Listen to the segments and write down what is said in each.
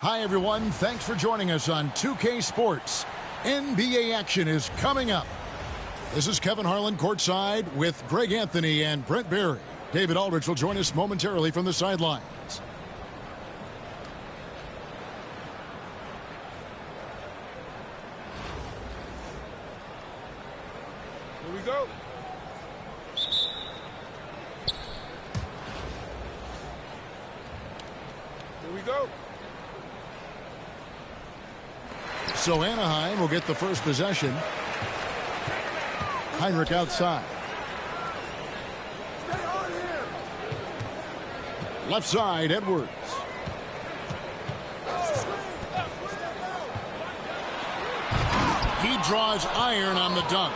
Hi, everyone. Thanks for joining us on 2K Sports. NBA action is coming up. This is Kevin Harlan courtside with Greg Anthony and Brent Barry. David Aldridge will join us momentarily from the sidelines. Here we go. Here we go. So Anaheim will get the first possession. Heinrich outside. Left side, Edwards. He draws iron on the dunk.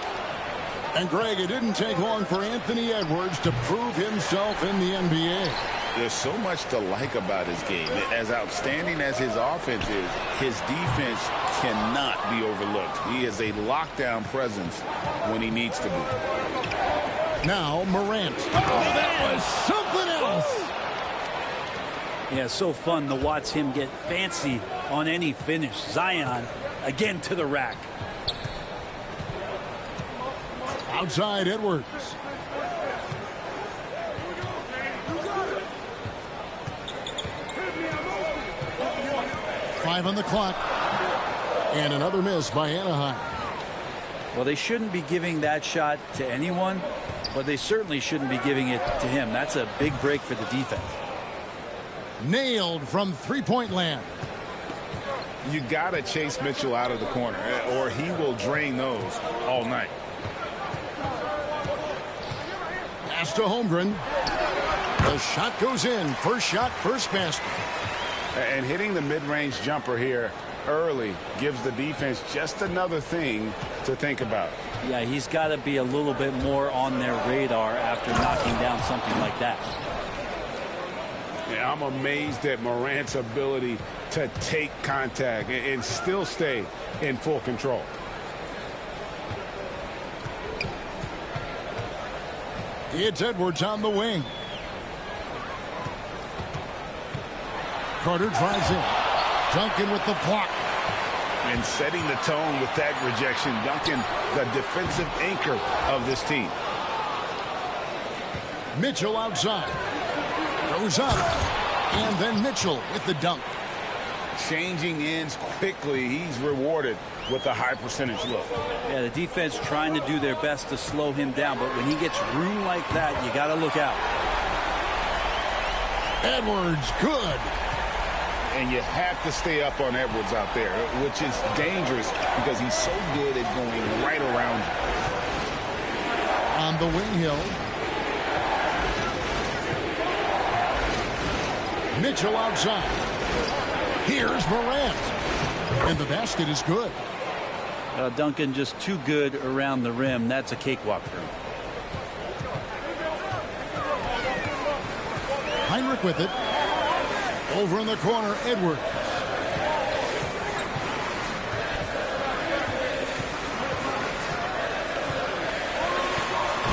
And Greg, it didn't take long for Anthony Edwards to prove himself in the NBA. There's so much to like about his game. As outstanding as his offense is, his defense cannot be overlooked. He is a lockdown presence when he needs to be. Now Morant. Oh, that was something else. Yeah, so fun to watch him get fancy on any finish. Zion again to the rack. Outside Edwards. Five on the clock. And another miss by Anaheim. Well, they shouldn't be giving that shot to anyone, but they certainly shouldn't be giving it to him. That's a big break for the defense. Nailed from three-point land. You got to chase Mitchell out of the corner, or he will drain those all night. Pass to Holmgren. The shot goes in. First shot, first basket. And hitting the mid-range jumper here early gives the defense just another thing to think about. Yeah, he's got to be a little bit more on their radar after knocking down something like that. Yeah, I'm amazed at Morant's ability to take contact and still stay in full control. It's Edwards on the wing. Carter drives in. Duncan with the block. And setting the tone with that rejection. Duncan, the defensive anchor of this team. Mitchell outside. Goes up. And then Mitchell with the dunk. Changing ends quickly. He's rewarded with a high percentage look. Yeah, the defense trying to do their best to slow him down, but when he gets room like that, you got to look out. Edwards, good. And you have to stay up on Edwards out there, which is dangerous because he's so good at going right around him. On the wing hill. Mitchell outside. Here's Morant. And the basket is good. Duncan just too good around the rim. That's a cakewalk for him. Heinrich with it. Over in the corner, Edwards.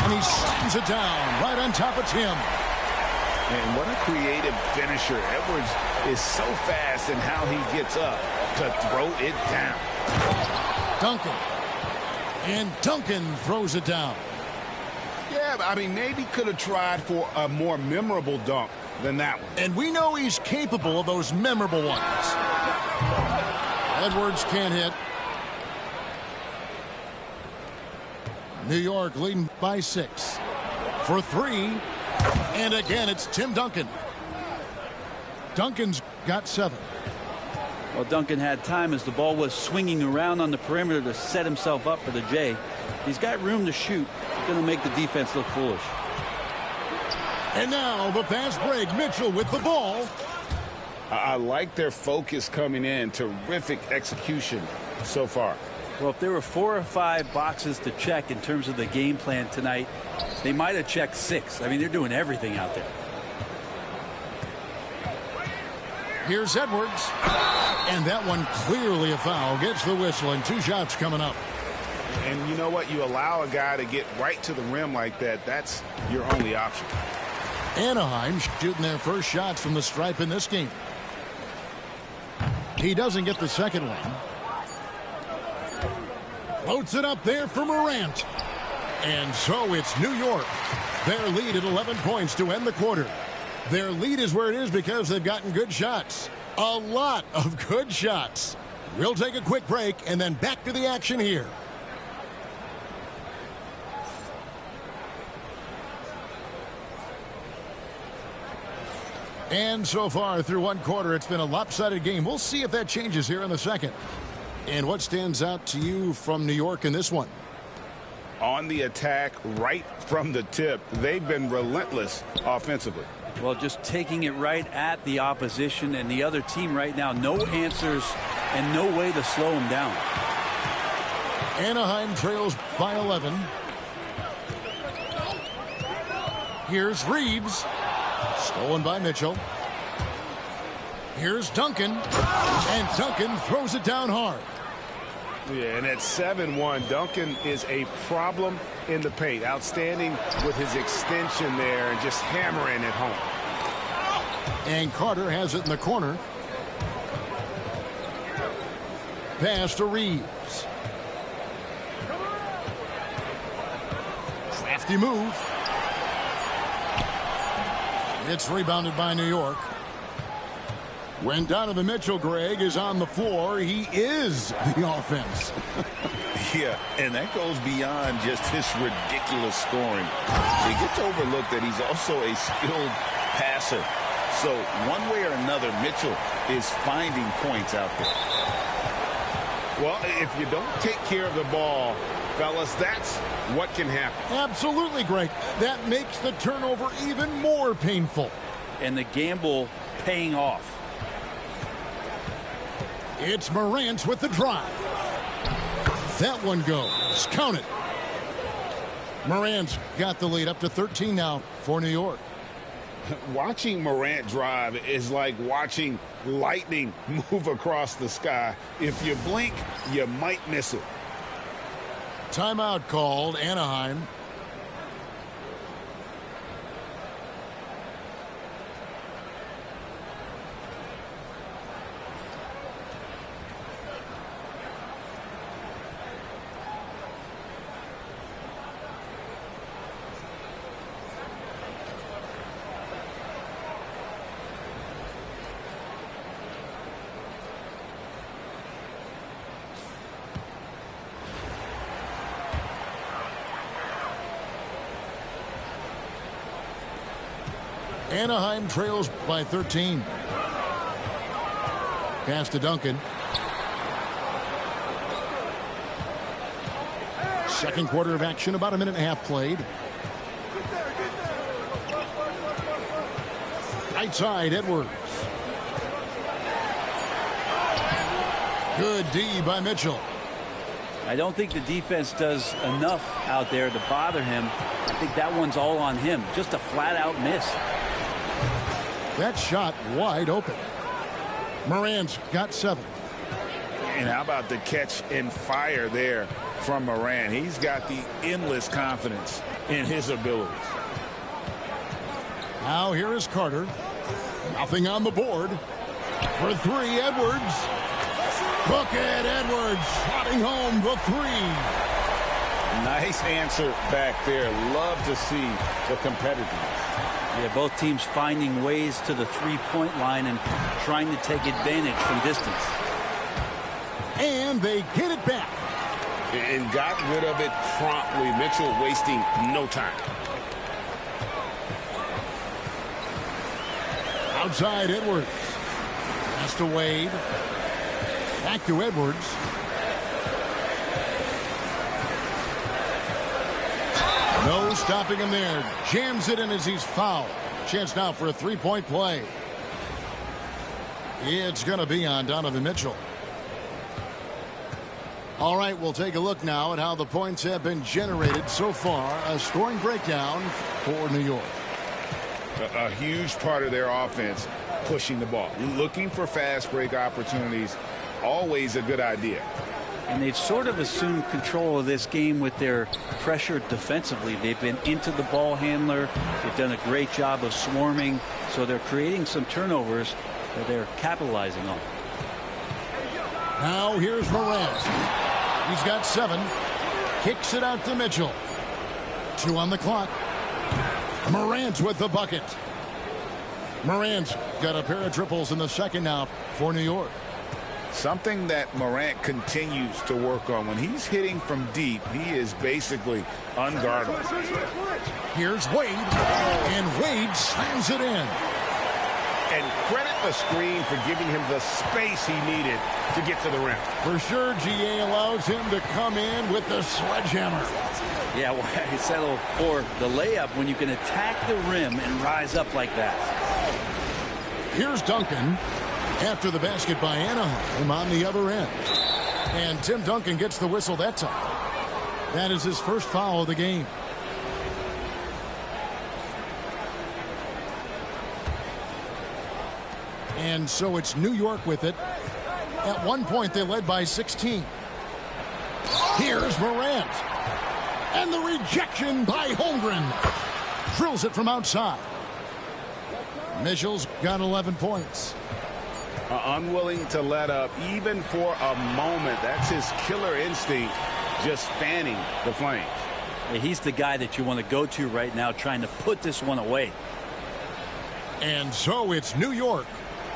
And he slams it down right on top of Tim. And what a creative finisher. Edwards is so fast in how he gets up to throw it down. Duncan. And Duncan throws it down. Yeah, I mean, maybe could have tried for a more memorable dunk than that one. And we know he's capable of those memorable ones. Edwards can't hit. New York leading by 6. For 3. And again, it's Tim Duncan. Duncan's got 7. Well, Duncan had time as the ball was swinging around on the perimeter to set himself up for the J. He's got room to shoot. He's going to make the defense look foolish. And now the fast break. Mitchell with the ball. I like their focus coming in. Terrific execution so far. Well, if there were 4 or 5 boxes to check in terms of the game plan tonight, they might have checked 6. I mean, they're doing everything out there. Here's Edwards. And that one clearly a foul. Gets the whistle and 2 shots coming up. And you know what? You allow a guy to get right to the rim like that. That's your only option. Anaheim shooting their first shots from the stripe in this game. He doesn't get the second one. Floats it up there for Morant. And so it's New York. Their lead at 11 points to end the quarter. Their lead is where it is because they've gotten good shots. A lot of good shots. We'll take a quick break and then back to the action here. And so far through one quarter, it's been a lopsided game. We'll see if that changes here in the second. And what stands out to you from New York in this one? On the attack, right from the tip, they've been relentless offensively. Well, just taking it right at the opposition and the other team right now. No answers and no way to slow them down. Anaheim trails by 11. Here's Reeves. Stolen by Mitchell. Here's Duncan. And Duncan throws it down hard. Yeah, and at 7-1, Duncan is a problem in the paint. Outstanding with his extension there and just hammering it home. And Carter has it in the corner. Pass to Reeves. Crafty move. It's rebounded by New York. When Donovan Mitchell, Greg, is on the floor, he is the offense. Yeah, and that goes beyond just his ridiculous scoring. It gets overlooked that he's also a skilled passer. So one way or another, Mitchell is finding points out there. Well, if you don't take care of the ball, fellas, that's what can happen. Absolutely, Greg. That makes the turnover even more painful. And the gamble paying off. It's Morant with the drive. That one goes. Count it. Morant's got the lead up to 13 now for New York. Watching Morant drive is like watching lightning move across the sky. If you blink, you might miss it. Timeout called, Anaheim. Anaheim trails by 13. Pass to Duncan. Second quarter of action, about a minute and a half played. Right side, Edwards. Good D by Mitchell. I don't think the defense does enough out there to bother him. I think that one's all on him. Just a flat-out miss. That shot wide open. Morant's got 7. And how about the catch and fire there from Morant? He's got the endless confidence in his abilities. Now here is Carter. Nothing on the board. For 3, Edwards. Bucket, Edwards swatting home the 3. Nice answer back there. Love to see the competitiveness. Yeah, both teams finding ways to the three-point line and trying to take advantage from distance. And they get it back. And got rid of it promptly. Mitchell wasting no time. Outside, Edwards. Pass to Wade. Back to Edwards. No stopping him there. Jams it in as he's fouled. Chance now for a three-point play. It's going to be on Donovan Mitchell. All right, we'll take a look now at how the points have been generated so far. A scoring breakdown for New York. A huge part of their offense, pushing the ball. Looking for fast break opportunities, always a good idea. And they've sort of assumed control of this game with their pressure defensively. They've been into the ball handler. They've done a great job of swarming. So they're creating some turnovers that they're capitalizing on. Now here's Morant. He's got 7. Kicks it out to Mitchell. 2 on the clock. Morant with the bucket. Morant's got a pair of triples in the second now for New York. Something that Morant continues to work on. When he's hitting from deep, he is basically unguardable. Here's Wade, and Wade slams it in. And credit the screen for giving him the space he needed to get to the rim. For sure, GA allows him to come in with the sledgehammer. Yeah, well, I settle for the layup when you can attack the rim and rise up like that. Here's Duncan after the basket by Anaheim on the other end. And Tim Duncan gets the whistle that time. That is his first foul of the game. And so it's New York with it. At one point, they led by 16. Here's Morant. And the rejection by Holmgren. Drills it from outside. Mitchell's got 11 points. Unwilling to let up even for a moment. That's his killer instinct, just fanning the flames. Yeah, he's the guy that you want to go to right now, trying to put this one away. And so it's New York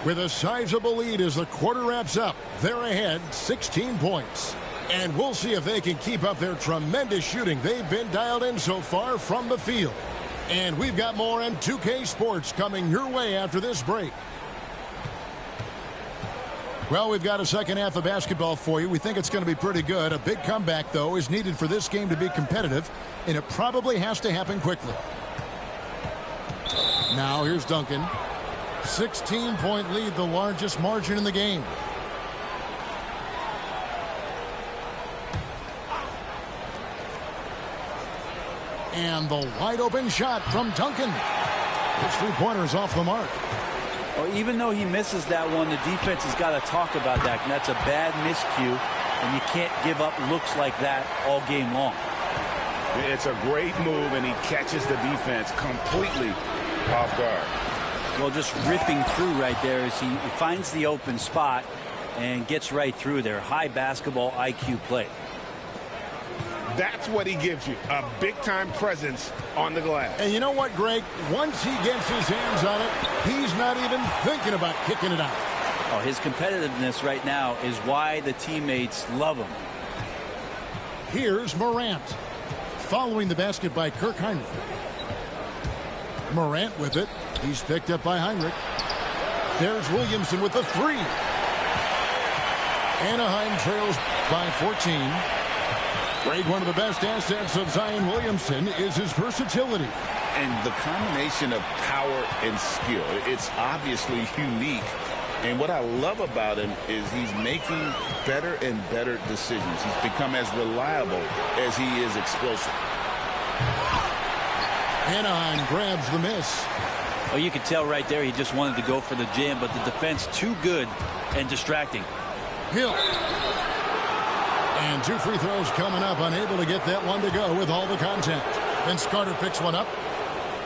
with a sizable lead as the quarter wraps up. They're ahead 16 points. And we'll see if they can keep up their tremendous shooting they've been dialed in so far from the field. And we've got more on 2K Sports coming your way after this break. Well, we've got a second half of basketball for you. We think it's going to be pretty good. A big comeback, though, is needed for this game to be competitive, and it probably has to happen quickly. Now here's Duncan. 16-point lead, the largest margin in the game. And the wide open shot from Duncan. His 3-pointers off the mark. Well, even though he misses that one, the defense has got to talk about that. And that's a bad miscue, and you can't give up looks like that all game long. It's a great move, and he catches the defense completely off guard. Well, just ripping through right there as he finds the open spot and gets right through there. High basketball IQ play. That's what he gives you, a big-time presence on the glass. And you know what, Greg? Once he gets his hands on it, he's not even thinking about kicking it out. Oh, his competitiveness right now is why the teammates love him. Here's Morant. Following the basket by Kirk Heinrich. Morant with it. He's picked up by Heinrich. There's Williamson with the 3. Anaheim trails by 14. Greg, one of the best assets of Zion Williamson is his versatility. And the combination of power and skill, it's obviously unique. And what I love about him is he's making better and better decisions. He's become as reliable as he is explosive. Anaheim grabs the miss. Oh, you could tell right there he just wanted to go for the jam, but the defense too good and distracting. Hill. And 2 free throws coming up, unable to get that one to go with all the contact. Then Carter picks one up.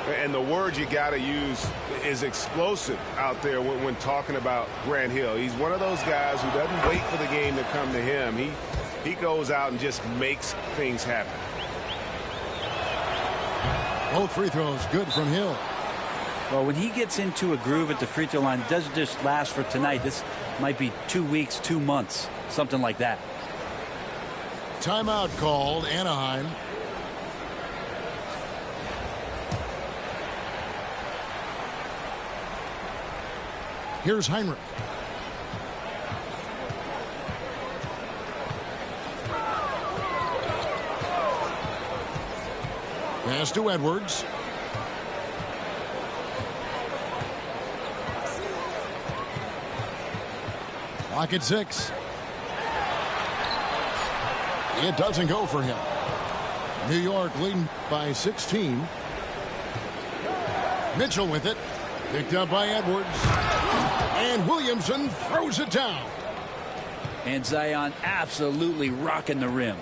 And the word you got to use is explosive out there when talking about Grant Hill. He's one of those guys who doesn't wait for the game to come to him. He goes out and just makes things happen. Both free throws good from Hill. Well, when he gets into a groove at the free throw line, it doesn't just last for tonight. This might be 2 weeks, 2 months, something like that. Timeout called, Anaheim. Here's Heinrich. Pass to Edwards. Clock at 6. It doesn't go for him. New York leading by 16. Mitchell with it. Picked up by Edwards. And Williamson throws it down. And Zion absolutely rocking the rim.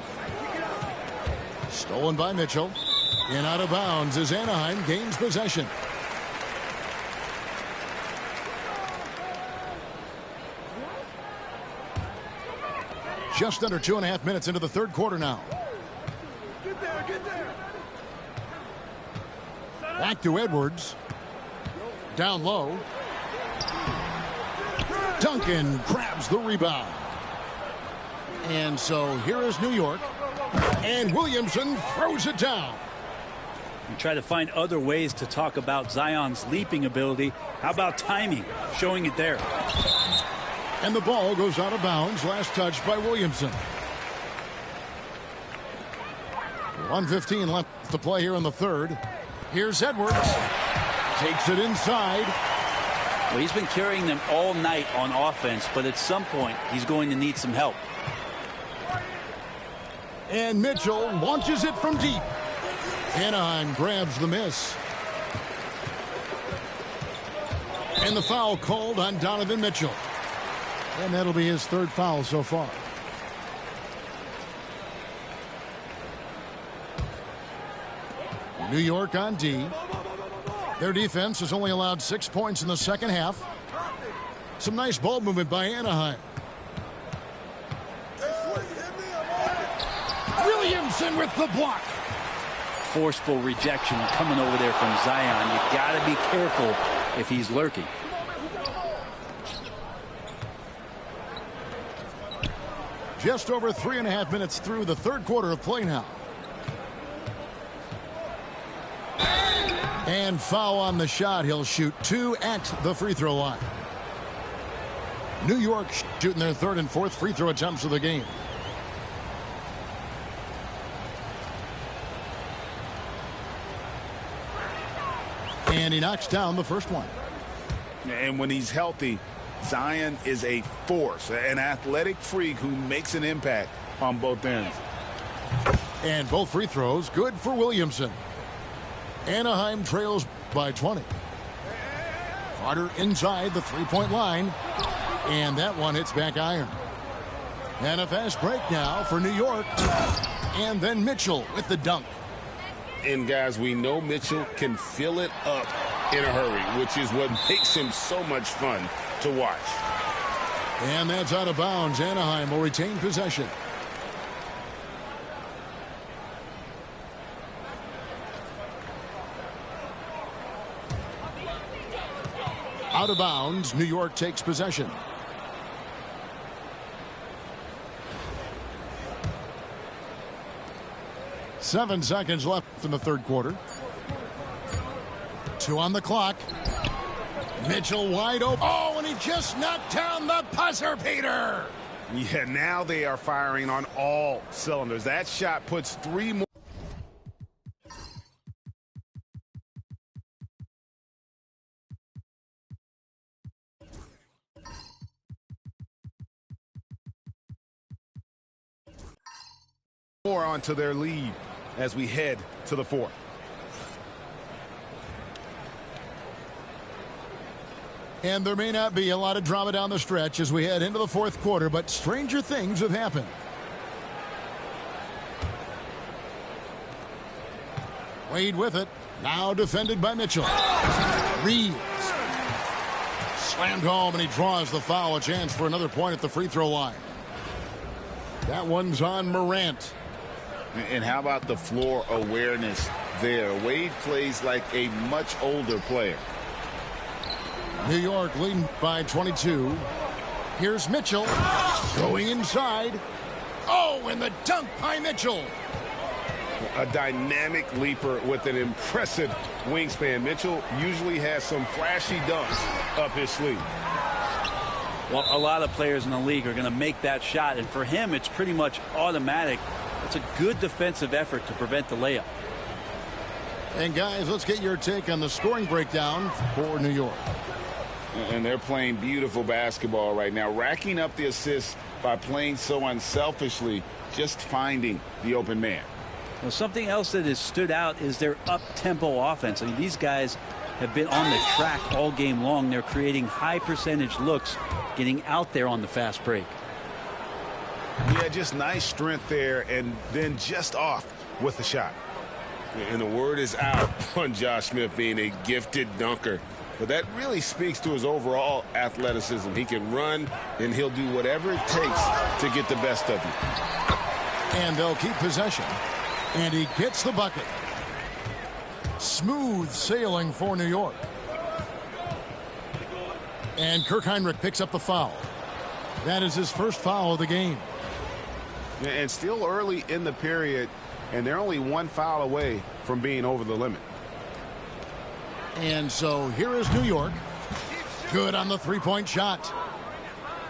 Stolen by Mitchell. And out of bounds as Anaheim gains possession. Just under 2.5 minutes into the third quarter now. Back to Edwards. Down low. Duncan grabs the rebound. And so here is New York. And Williamson throws it down. You try to find other ways to talk about Zion's leaping ability. How about timing? Showing it there. And the ball goes out of bounds. Last touch by Williamson. 1:15 left to play here in the third. Here's Edwards. Takes it inside. Well, he's been carrying them all night on offense, but at some point he's going to need some help. And Mitchell launches it from deep. Anaheim grabs the miss. And the foul called on Donovan Mitchell. And that'll be his third foul so far. New York on D. Their defense has only allowed 6 points in the second half. Some nice ball movement by Anaheim. Williamson with the block. Forceful rejection coming over there from Zion. You got to be careful if he's lurking. Just over 3.5 minutes through the third quarter of play now. And foul on the shot. He'll shoot 2 at the free throw line. New York shooting their third and fourth free throw attempts of the game. And he knocks down the first one. And when he's healthy, Zion is a force, an athletic freak who makes an impact on both ends. And both free throws good for Williamson. Anaheim trails by 20. Carter inside the three-point line. And that one hits back iron. And a fast break now for New York. And then Mitchell with the dunk. And guys, we know Mitchell can fill it up in a hurry, which is what makes him so much fun to watch. And that's out of bounds. Anaheim will retain possession. Out of bounds. New York takes possession. Seven seconds left in the third quarter. 2 on the clock. Mitchell wide open. Oh, and he just knocked down the buzzer beater. Yeah, now they are firing on all cylinders. That shot puts 3 more. More onto their lead as we head to the fourth. And there may not be a lot of drama down the stretch as we head into the fourth quarter, but stranger things have happened. Wade with it. Now defended by Mitchell. Reeves. Slammed home, and he draws the foul. A chance for another point at the free throw line. That one's on Morant. And how about the floor awareness there? Wade plays like a much older player. New York leading by 22. Here's Mitchell going inside. Oh, and the dunk by Mitchell. A dynamic leaper with an impressive wingspan. Mitchell usually has some flashy dunks up his sleeve. Well, a lot of players in the league are going to make that shot, and for him, it's pretty much automatic. It's a good defensive effort to prevent the layup. And guys, let's get your take on the scoring breakdown for New York. And they're playing beautiful basketball right now, racking up the assists by playing so unselfishly, just finding the open man. Well, something else that has stood out is their up-tempo offense. I mean, these guys have been on the track all game long. They're creating high percentage looks, getting out there on the fast break. Yeah, just nice strength there, and then just off with the shot. And the word is out on Josh Smith being a gifted dunker. But that really speaks to his overall athleticism. He can run, and he'll do whatever it takes to get the best of you. And they'll keep possession. And he gets the bucket. Smooth sailing for New York. And Kirk Hinrich picks up the foul. That is his first foul of the game. And still early in the period, and they're only one foul away from being over the limit. And so here is New York. Good on the three-point shot.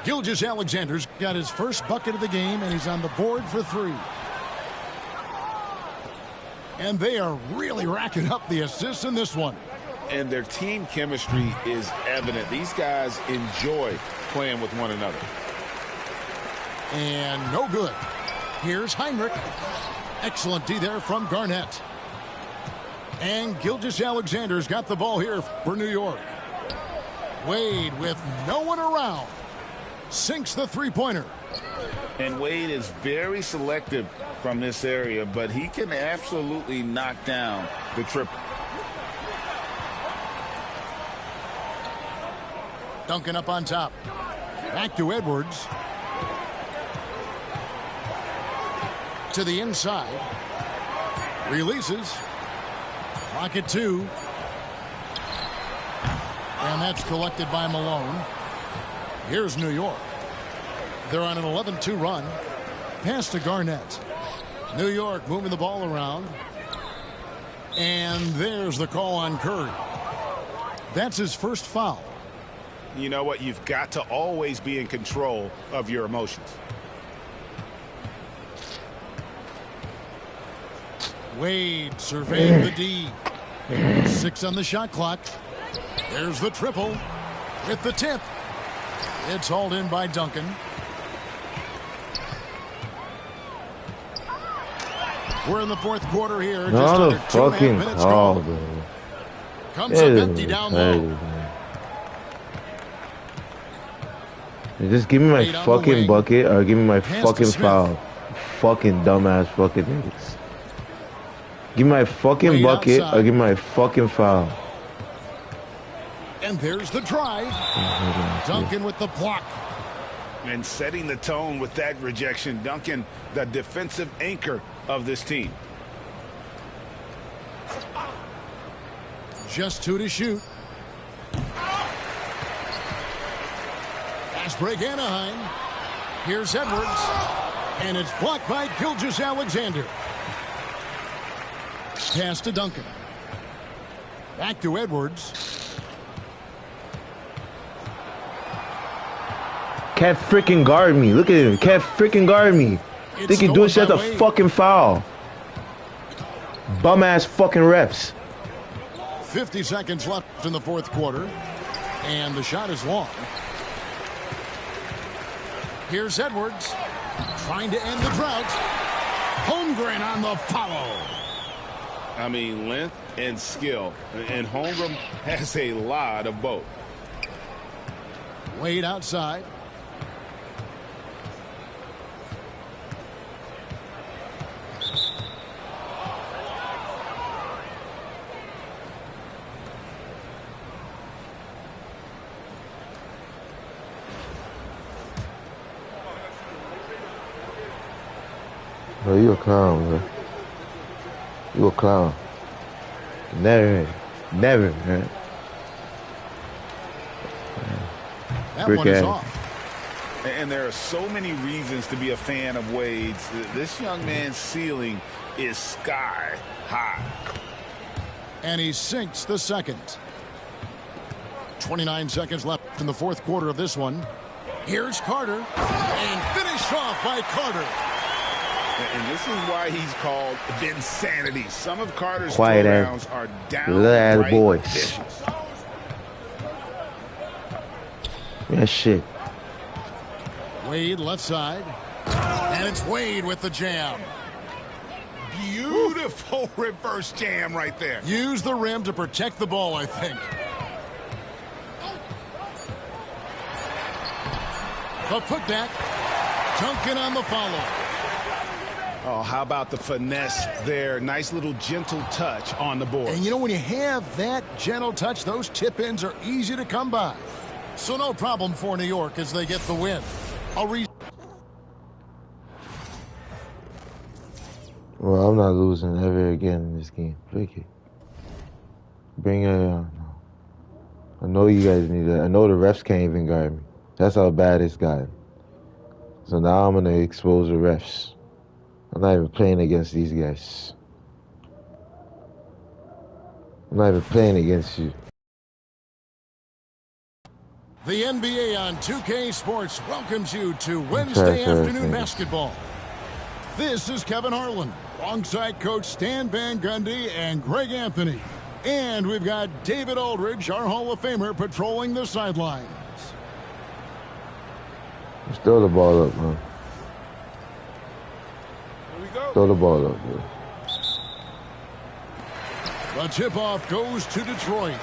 Gilgeous-Alexander's got his first bucket of the game, and he's on the board for three. And they are really racking up the assists in this one. And their team chemistry is evident. These guys enjoy playing with one another. And no good. Here's Hinrich. Excellent D there from Garnett. And Gilgeous-Alexander's got the ball here for New York. Wade with no one around. Sinks the three-pointer. And Wade is very selective from this area, but he can absolutely knock down the triple. Duncan up on top. Back to Edwards. To the inside. Releases. Clock at 2. And that's collected by Malone. Here's New York. They're on an 11-2 run. Pass to Garnett. New York moving the ball around. And there's the call on Curry. That's his first foul. You know what? You've got to always be in control of your emotions. Wade surveying the D. 6 on the shot clock. There's the triple. With the tip. It's hauled in by Duncan. We're in the fourth quarter here. Just Not under a 2.5 fucking minutes call, gone. bro. Comes up empty down low. Just give me my Wade on the fucking wing. bucket or give me my Pass to fucking Smith. foul. Fucking dumbass fucking niggas. Give me my fucking Wade bucket outside. or give me my fucking foul. And there's the drive. Duncan with the block. And setting the tone with that rejection. Duncan, the defensive anchor of this team. Just 2 to shoot. Fast break Anaheim. Here's Edwards. And it's blocked by Gilgeous-Alexander. Pass to Duncan. Back to Edwards. Can't freaking guard me. Look at him. Can't freaking guard me. It's They can do it stolen as a by Wade. fucking foul. Bum ass fucking refs. 50 seconds left in the fourth quarter. And the shot is long. Here's Edwards. Trying to end the drought. Holmgren on the follow. I mean, length and skill. And Holmgren has a lot of both. Wade outside. Bro, you a clown, bro. You a clown. Never, man. That Brick one is ass. off. And there are so many reasons to be a fan of Wade's. This young man's ceiling is sky high. And he sinks the second. 29 seconds left in the fourth quarter of this one. Here's Carter. And finished off by Carter. And this is why he's called Vinsanity. Some of Carter's Quiet throwdowns ass. are Little ass downright boys. vicious. Yeah, shit. Wade left side. And it's Wade with the jam. Beautiful reverse jam right there. Use the rim to protect the ball, I think. The putback. Duncan on the follow. Oh, how about the finesse there? Nice little gentle touch on the board. And you know, when you have that gentle touch, those tip-ins are easy to come by. So no problem for New York as they get the win. Well, I'm not losing ever again in this game. Break it. Bring it on. I know you guys need that. I know the refs can't even guard me. That's how bad it's gotten. So now I'm going to expose the refs. I'm not even playing against these guys. I'm not even playing against you. The NBA on 2K Sports welcomes you to Wednesday afternoon basketball. This is Kevin Harlan, alongside Coach Stan Van Gundy and Greg Anthony. And we've got David Aldridge, our Hall of Famer, patrolling the sidelines. Just throw the ball up, man. Here we go. Throw the ball up, bro. The tip-off goes to Detroit.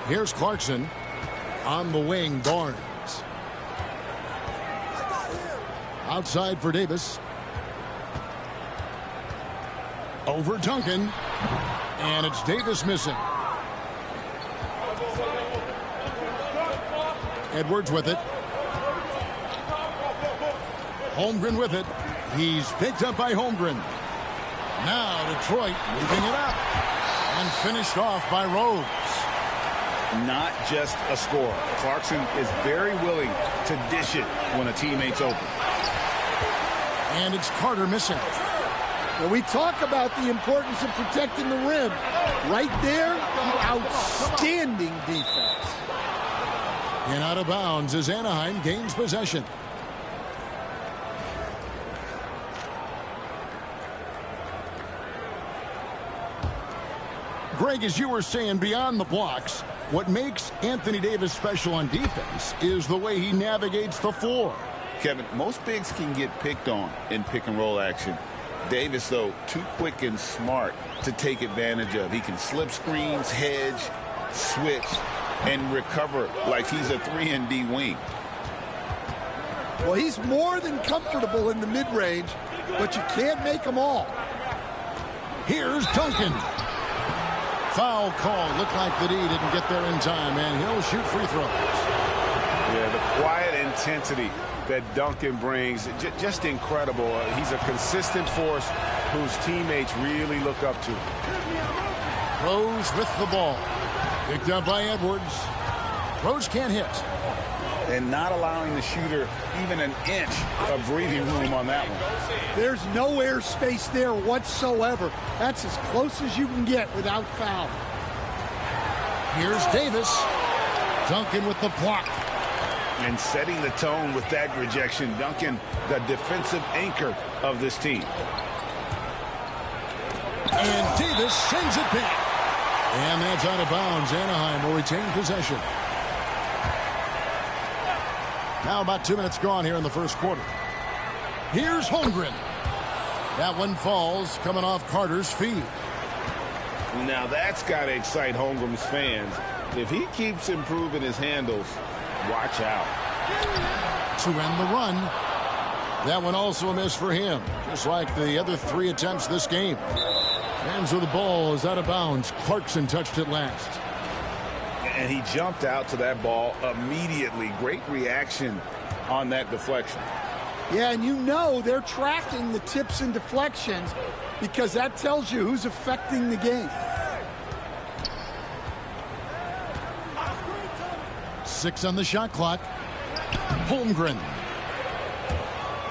Here's Clarkson. On the wing, Barnes. Outside for Davis. Over Duncan. And it's Davis missing. Edwards with it. Holmgren with it. He's picked up by Holmgren. Now Detroit moving it up. And finished off by Rose. Not just a scorer. Clarkson is very willing to dish it when a teammate's open. And it's Carter missing. Well, we talk about the importance of protecting the rim. Right there, outstanding defense. And out of bounds as Anaheim gains possession. Greg, as you were saying, beyond the blocks, what makes Anthony Davis special on defense is the way he navigates the floor. Kevin, most bigs can get picked on in pick-and-roll action. Davis, though, too quick and smart to take advantage of. He can slip screens, hedge, switch, and recover like he's a 3-and-D wing. Well, he's more than comfortable in the mid-range, but you can't make them all. Here's Duncan. Foul call. Looked like the D didn't get there in time, and he'll shoot free throws. Yeah, the quiet intensity that Duncan brings, just incredible. He's a consistent force whose teammates really look up to. Rose with the ball. Picked up by Edwards. Rose can't hit. And not allowing the shooter even an inch of breathing room on that one. There's no air space there whatsoever. That's as close as you can get without foul. Here's Davis. Duncan with the block. And setting the tone with that rejection. Duncan, the defensive anchor of this team. And Davis sends it back. And that's out of bounds. Anaheim will retain possession. Now about 2 minutes gone here in the first quarter. Here's Holmgren. That one falls, coming off Carter's feet. Now that's got to excite Holmgren's fans. If he keeps improving his handles, watch out. To end the run. That one also a miss for him, just like the other 3 attempts this game. Hands with the ball is out of bounds. Clarkson touched it last. And he jumped out to that ball immediately. Great reaction on that deflection. Yeah, and you know they're tracking the tips and deflections because that tells you who's affecting the game. 6 on the shot clock. Holmgren.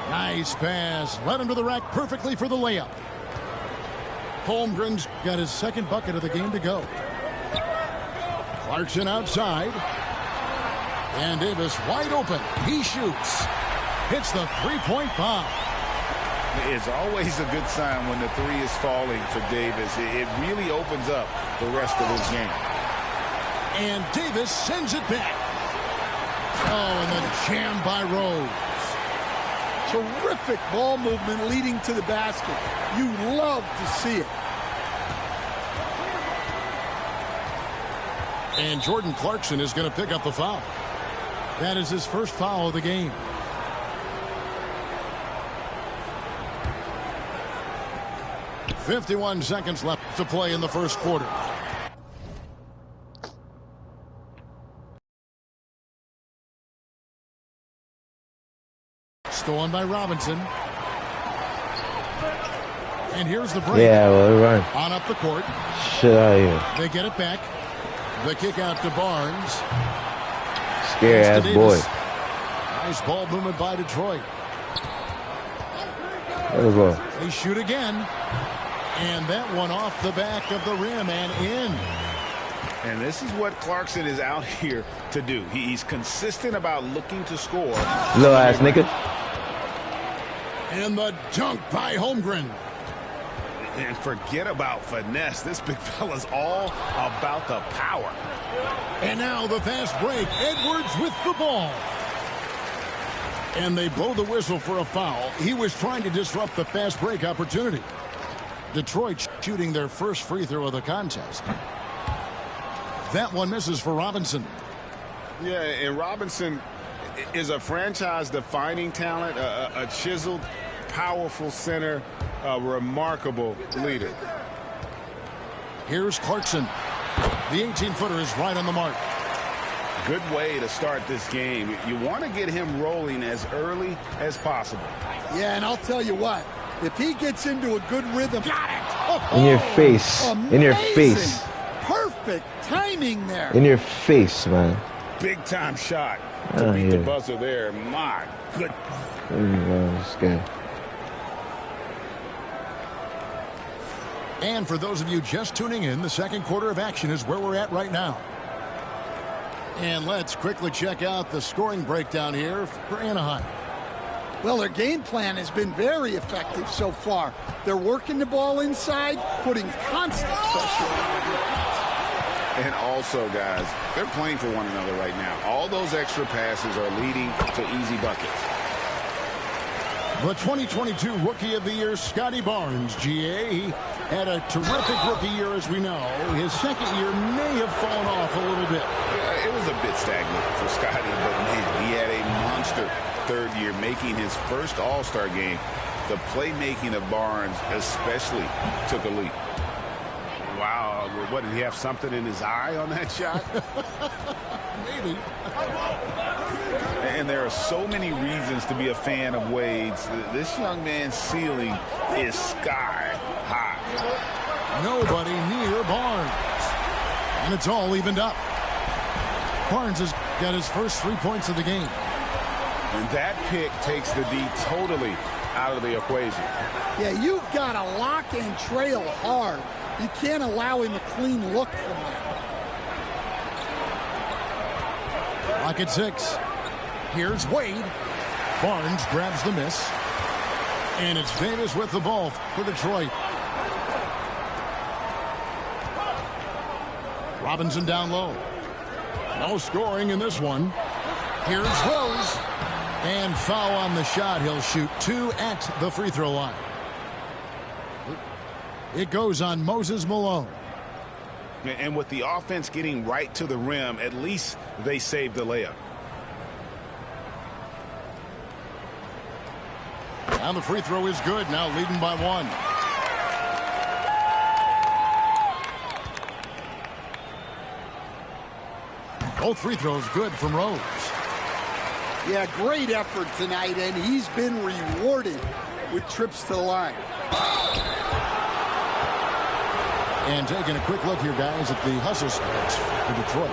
Nice pass. Led him to the rack perfectly for the layup. Holmgren's got his second bucket of the game to go. Clarkson outside. And Davis wide open. He shoots. Hits the three-point bomb. It's always a good sign when the three is falling for Davis. It really opens up the rest of his game. And Davis sends it back. Oh, and then jammed by Rose. Terrific ball movement leading to the basket. You love to see it. And Jordan Clarkson is going to pick up the foul. That is his first foul of the game. 51 seconds left to play in the first quarter. Stolen by Robinson. And here's the break. Yeah, well, run. On up the court. Shit out of here. They get it back. The kick out to Barnes. Scary ass boy. Nice ball movement by Detroit. They shoot again. And that one off the back of the rim and in. And this is what Clarkson is out here to do. He's consistent about looking to score. Little ass nigga. And the dunk by Holmgren. And forget about finesse. This big fella's all about the power. And now the fast break. Edwards with the ball. And they blow the whistle for a foul. He was trying to disrupt the fast break opportunity. Detroit shooting their first free throw of the contest. That one misses for Robinson. Yeah, and Robinson is a franchise-defining talent, a chiseled, powerful center, a remarkable leader. Here's Clarkson. The 18-footer is right on the mark. Good way to start this game. You want to get him rolling as early as possible. Yeah, and I'll tell you what. If he gets into a good rhythm, got it. Oh, in your face. Amazing. In your face. Perfect timing there. In your face, man. Big time shot to beat the buzzer there. My good. And for those of you just tuning in, the second quarter of action is where we're at right now. And let's quickly check out the scoring breakdown here for Anaheim. Well, their game plan has been very effective so far. They're working the ball inside, putting constant pressure on the defense. And also, guys, they're playing for one another right now. All those extra passes are leading to easy buckets. The 2022 Rookie of the Year, Scotty Barnes, GA. He had a terrific rookie year, as we know. His second year may have fallen off a little bit. Yeah, it was a bit stagnant for Scotty, but man, he had a monster third year, making his first All-Star game. The playmaking of Barnes especially took a leap. Wow, what, did he have something in his eye on that shot? Maybe. And there are so many reasons to be a fan of Wade's. This young man's ceiling is sky high. Nobody near Barnes. And it's all evened up. Barnes has got his first 3 points of the game. And that pick takes the D totally out of the equation. Yeah, you've got to lock and trail hard. You can't allow him a clean look from that. Lock at 6. Here's Wade. Barnes grabs the miss. And it's Davis with the ball for Detroit. Robinson down low. No scoring in this one. Here's Rose. And foul on the shot. He'll shoot 2 at the free throw line. It goes on Moses Malone. And with the offense getting right to the rim, at least they saved the layup. And the free throw is good. Now leading by 1. Both free throws good from Rose. Yeah, great effort tonight, and he's been rewarded with trips to the line. And taking a quick look here, guys, at the hustle stats for Detroit.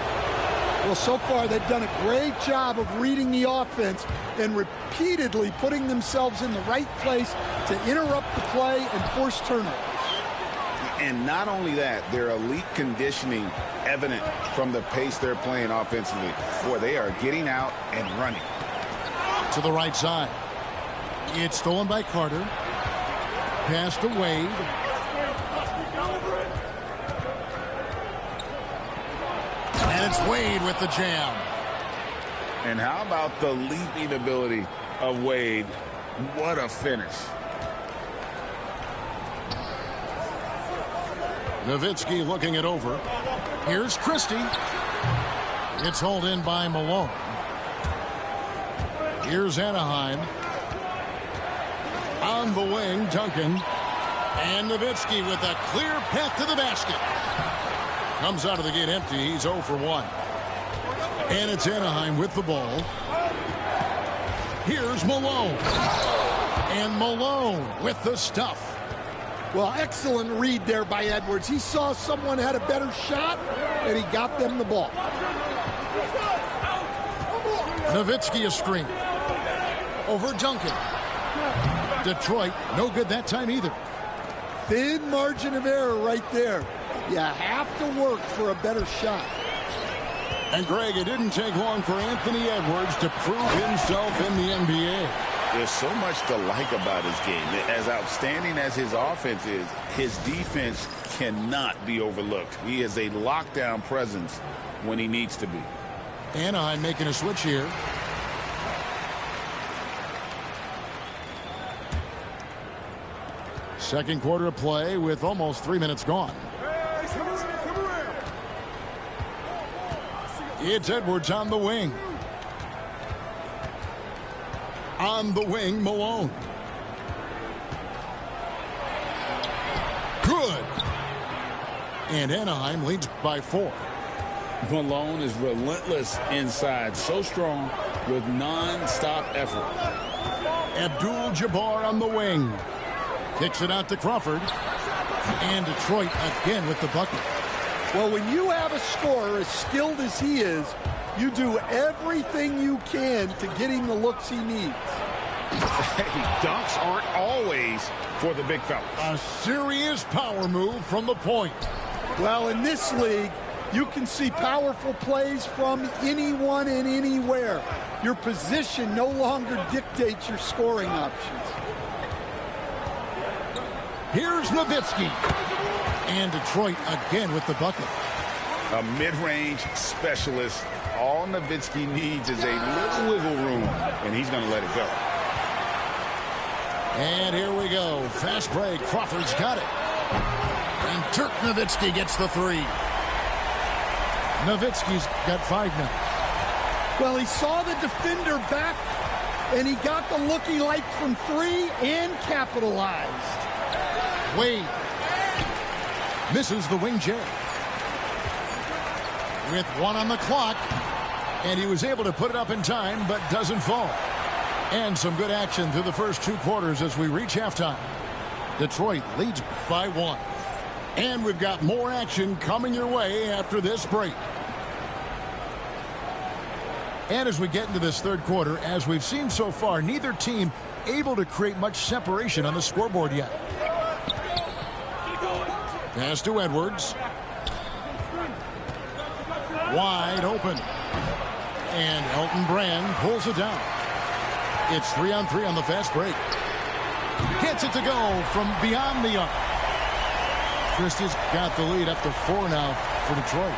Well, so far they've done a great job of reading the offense and repeatedly putting themselves in the right place to interrupt the play and force turnovers. And not only that, their elite conditioning evident from the pace they're playing offensively. Boy, they are getting out and running. To the right side. It's stolen by Carter. Pass to Wade. And it's Wade with the jam. And how about the leaping ability of Wade? What a finish. Nowitzki looking it over. Here's Christie. It's hauled in by Malone. Here's Anaheim. On the wing, Duncan. And Nowitzki with a clear path to the basket. Comes out of the gate empty. He's 0 for 1. And it's Anaheim with the ball. Here's Malone. And Malone with the stuff. Well, excellent read there by Edwards. He saw someone had a better shot, and he got them the ball. Nowitzki a screen. Over Duncan. Detroit, no good that time either. Thin margin of error right there. You have to work for a better shot. And Greg, it didn't take long for Anthony Edwards to prove himself in the NBA. There's so much to like about his game. As outstanding as his offense is, his defense cannot be overlooked. He is a lockdown presence when he needs to be. Anaheim making a switch here. Second quarter of play with almost 3 minutes gone. It's Edwards on the wing. On the wing, Malone. Good. And Anaheim leads by 4. Malone is relentless inside, so strong with non-stop effort. Abdul-Jabbar on the wing. Kicks it out to Crawford. And Detroit again with the bucket. Well, when you have a scorer as skilled as he is, you do everything you can to get him the looks he needs. Hey, dunks aren't always for the big fella. A serious power move from the point. Well, in this league, you can see powerful plays from anyone and anywhere. Your position no longer dictates your scoring options. Here's Nowitzki. And Detroit again with the bucket. A mid-range specialist. All Nowitzki needs is a little wiggle room, and he's going to let it go. And here we go. Fast break. Crawford's got it. And Dirk Nowitzki gets the 3. Nowitzki's got 5 now. Well, he saw the defender back, and he got the look he liked from 3 and capitalized. Wade misses the wing J. With 1 on the clock, and he was able to put it up in time, but doesn't fall. And some good action through the first 2 quarters as we reach halftime. Detroit leads by 1. And we've got more action coming your way after this break. And as we get into this third quarter, as we've seen so far, neither team able to create much separation on the scoreboard yet. Pass to Edwards. Wide open. And Elton Brand pulls it down. It's 3-on-3 on the fast break. Gets it to go from beyond the arc. Christie's got the lead up to 4 now for Detroit.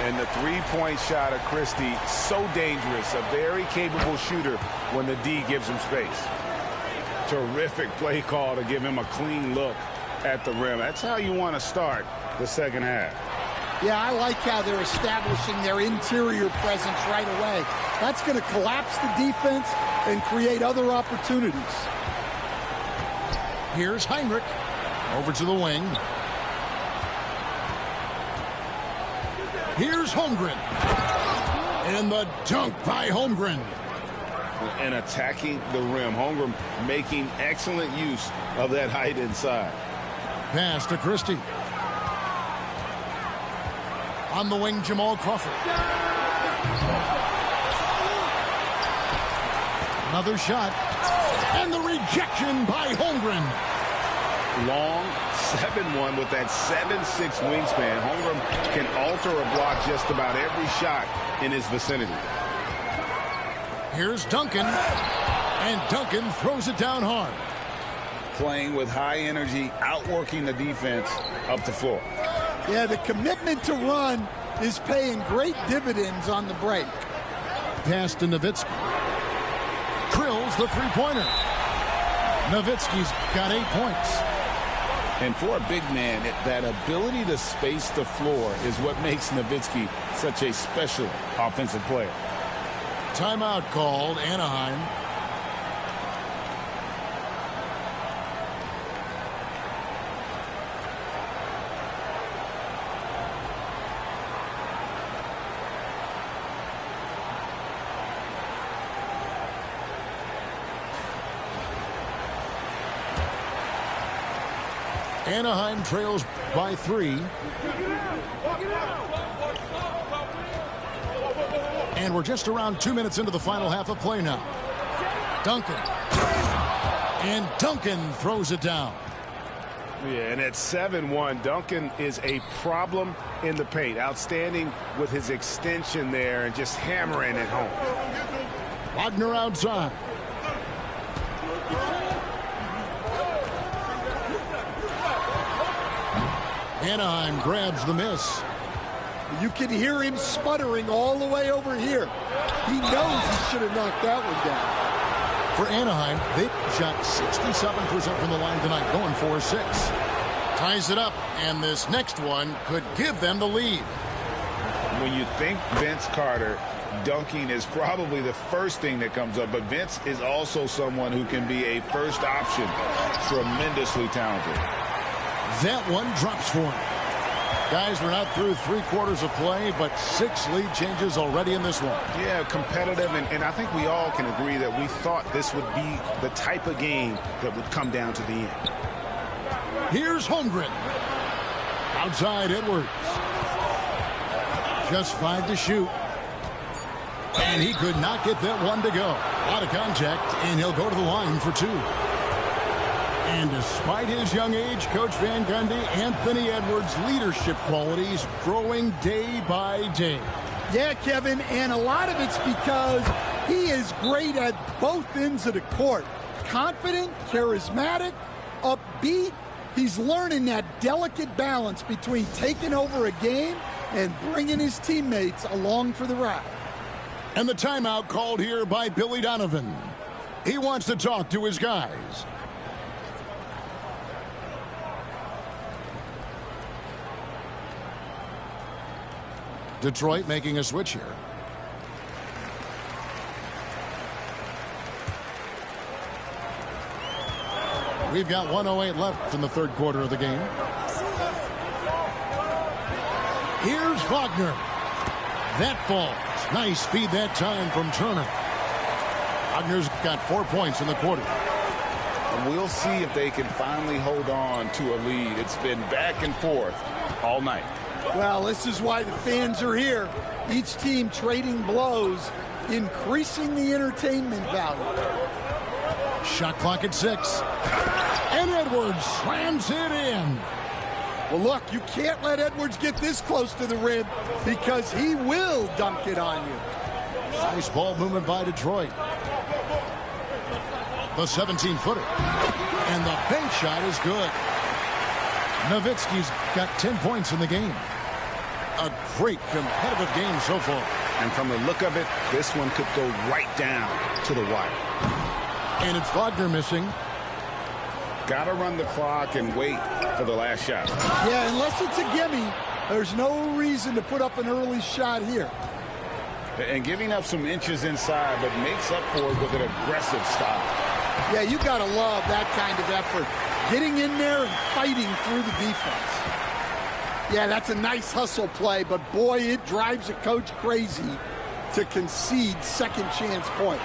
And the three-point shot of Christie, so dangerous. A very capable shooter when the D gives him space. Terrific play call to give him a clean look at the rim. That's how you want to start the second half. Yeah, I like how they're establishing their interior presence right away. That's going to collapse the defense and create other opportunities. Here's Heinrich. Over to the wing. Here's Holmgren. And the dunk by Holmgren. And attacking the rim. Holmgren making excellent use of that height inside. Pass to Christie. On the wing, Jamal Crawford. Another shot. And the rejection by Holmgren. Long 7-1 with that 7'6" wingspan. Holmgren can alter or block just about every shot in his vicinity. Here's Duncan. And Duncan throws it down hard. Playing with high energy, outworking the defense up the floor. Yeah, the commitment to run is paying great dividends on the break. Pass to Nowitzki. Drills the three-pointer. Nowitzki's got 8 points. And for a big man, that ability to space the floor is what makes Nowitzki such a special offensive player. Timeout called, Anaheim. Anaheim trails by 3. And we're just around 2 minutes into the final half of play now. Duncan. And Duncan throws it down. Yeah, and at 7-1, Duncan is a problem in the paint. Outstanding with his extension there and just hammering it home. Wagner outside. Anaheim grabs the miss. You can hear him sputtering all the way over here. He knows he should have knocked that one down. For Anaheim, they shot 67% from the line tonight, going 4-6. Ties it up, and this next one could give them the lead. When you think Vince Carter, dunking is probably the first thing that comes up, but Vince is also someone who can be a first option. Tremendously talented. That one drops for him. Guys, we're not through 3 quarters of play, but 6 lead changes already in this one. Yeah, competitive, and I think we all can agree that we thought this would be the type of game that would come down to the end. Here's Holmgren. Outside Edwards. Just 5 to shoot. And he could not get that one to go. Out of contact, and he'll go to the line for 2. And despite his young age, Coach Van Gundy, Anthony Edwards' leadership qualities growing day by day. Yeah, Kevin, and a lot of it's because he is great at both ends of the court. Confident, charismatic, upbeat. He's learning that delicate balance between taking over a game and bringing his teammates along for the ride. And the timeout called here by Billy Donovan. He wants to talk to his guys. Detroit making a switch here. We've got 1:08 left in the third quarter of the game. Here's Wagner. That falls. Nice speed that time from Turner. Wagner's got 4 points in the quarter. We'll see if they can finally hold on to a lead. It's been back and forth all night. Well, this is why the fans are here. Each team trading blows, increasing the entertainment value. Shot clock at 6. And Edwards slams it in. Well, look, you can't let Edwards get this close to the rim because he will dunk it on you. Nice ball movement by Detroit. The 17-footer. And the bank shot is good. Nowitzki's got 10 points in the game. A great competitive game so far. And from the look of it, this one could go right down to the wire. And it's Wagner missing. Got to run the clock and wait for the last shot. Yeah, unless it's a gimme, there's no reason to put up an early shot here. And giving up some inches inside, but makes up for it with an aggressive style. Yeah, you got to love that kind of effort. Getting in there and fighting through the defense. Yeah, that's a nice hustle play, but boy, it drives a coach crazy to concede second chance points.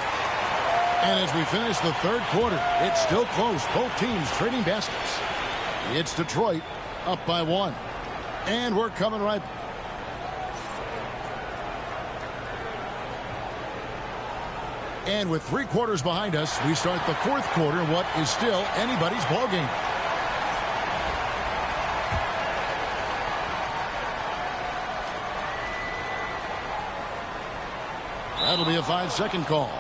And as we finish the third quarter, it's still close. Both teams trading baskets. It's Detroit up by 1. And we're coming right. And with 3 quarters behind us, we start the fourth quarter, what is still anybody's ballgame. That'll be a 5-second call.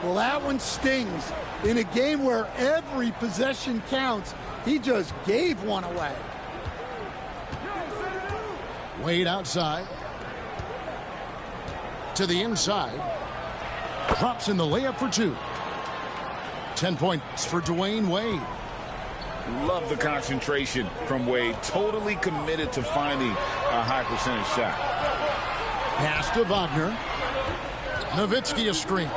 Well, that one stings. In a game where every possession counts, he just gave one away. Wade outside. To the inside. Drops in the layup for 2. 10 points for Dwayne Wade. Love the concentration from Wade. Totally committed to finding a high percentage shot. Pass to Wagner. Nowitzki a screen.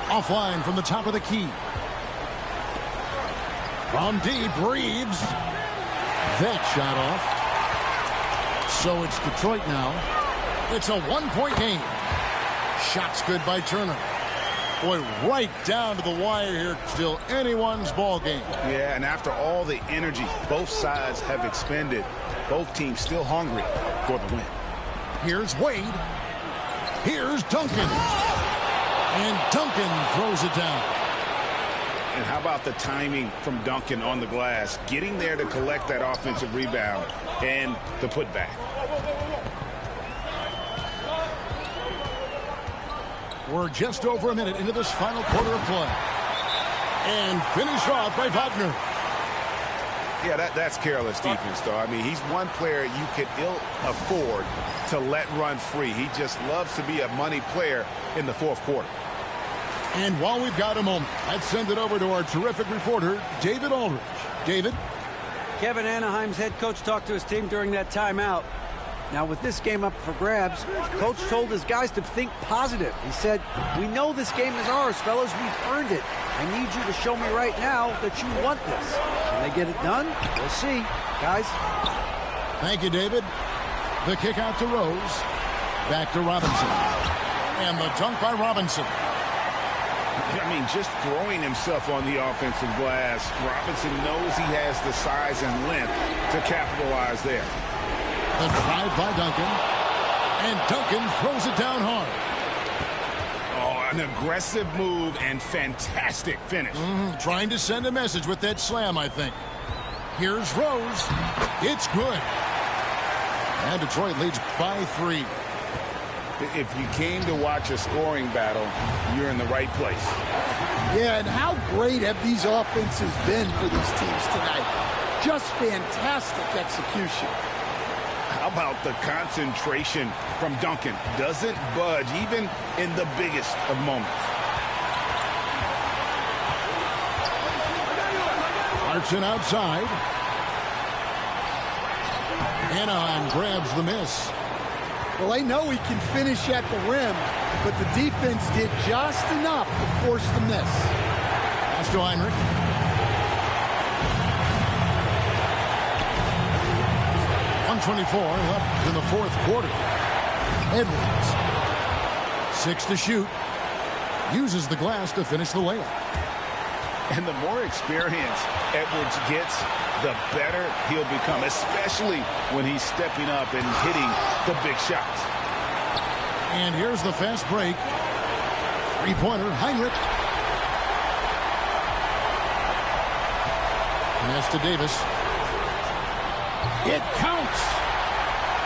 Offline from the top of the key. From deep, Reeves. That shot off. So it's Detroit now. It's a 1-point game. Shots good by Turner. Boy, right down to the wire here. Still anyone's ball game. Yeah, and after all the energy both sides have expended, both teams still hungry for the win. Here's Wade. Here's Duncan. And Duncan throws it down. And how about the timing from Duncan on the glass, getting there to collect that offensive rebound and the putback. We're just over a minute into this final quarter of play. And finished off by Wagner. Yeah, that's careless defense, though. I mean, he's one player you could ill afford to let run free. He just loves to be a money player in the fourth quarter. And while we've got a moment, let's send it over to our terrific reporter, David Aldridge. David? Kevin, Anaheim's head coach talked to his team during that timeout. Now, with this game up for grabs, coach told his guys to think positive. He said, "We know this game is ours, fellas. We've earned it. I need you to show me right now that you want this." Can they get it done? We'll see. Guys. Thank you, David. The kick out to Rose. Back to Robinson. And the dunk by Robinson. I mean, just throwing himself on the offensive glass, Robinson knows he has the size and length to capitalize there. The drive by Duncan. And Duncan throws it down hard. Oh, an aggressive move and fantastic finish. Trying to send a message with that slam, I think. Here's Rose. It's good. And Detroit leads by 3. If you came to watch a scoring battle, you're in the right place. Yeah, and how great have these offenses been for these teams tonight? Just fantastic execution. How about the concentration from Duncan? Doesn't budge even in the biggest of moments. Clarkson outside. Anaheim grabs the miss. Well, they know he can finish at the rim, but the defense did just enough to force the miss. Pass to Heinrich. .124 left in the fourth quarter. Edwards. 6 to shoot. Uses the glass to finish the layup. And the more experience Edwards gets, the better he'll become, especially when he's stepping up and hitting the big shots. And here's the fast break. Three-pointer, Heinrich. Pass to Davis. It counts.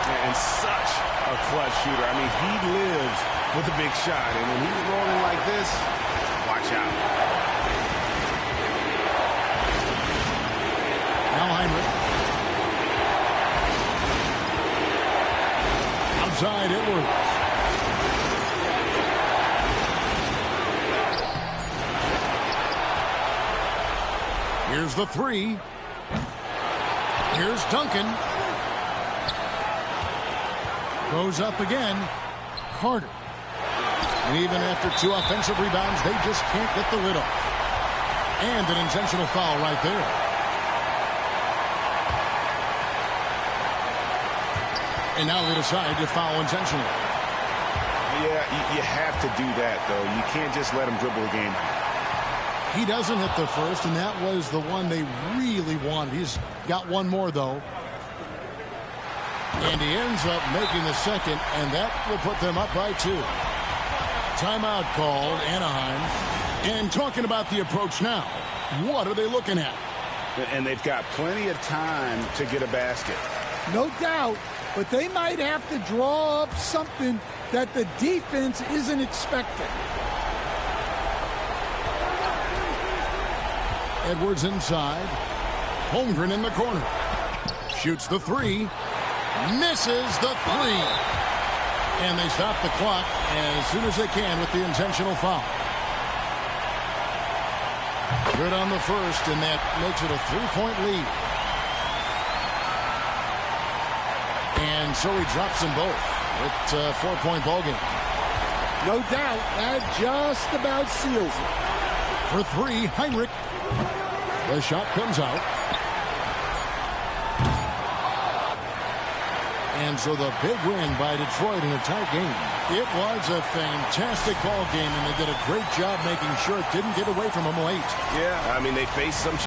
And such a clutch shooter. I mean, he lives with a big shot. And when he's rolling like this, watch out. Now Heinrich. Outside Edwards. Here's the three. Here's Duncan. Goes up again. Carter. And even after 2 offensive rebounds, they just can't get the lid off. And an intentional foul right there. And now they decide to foul intentionally. Yeah, you have to do that, though. You can't just let him dribble the game. He doesn't hit the first, and that was the one they really wanted. He's got one more, though. And he ends up making the second, and that will put them up by 2. Timeout called, Anaheim. And talking about the approach now, what are they looking at? And they've got plenty of time to get a basket. No doubt, but they might have to draw up something that the defense isn't expecting. Edwards inside. Holmgren in the corner. Shoots the 3. Misses the 3. And they stop the clock as soon as they can with the intentional foul. Good on the first, and that makes it a 3-point lead. And so he drops them both. It's a 4-point ball game. No doubt, that just about seals it. For 3, Heinrich. The shot comes out. And so the big win by Detroit in a tight game. It was a fantastic ball game, and they did a great job making sure it didn't get away from them late. Yeah, I mean, they faced some.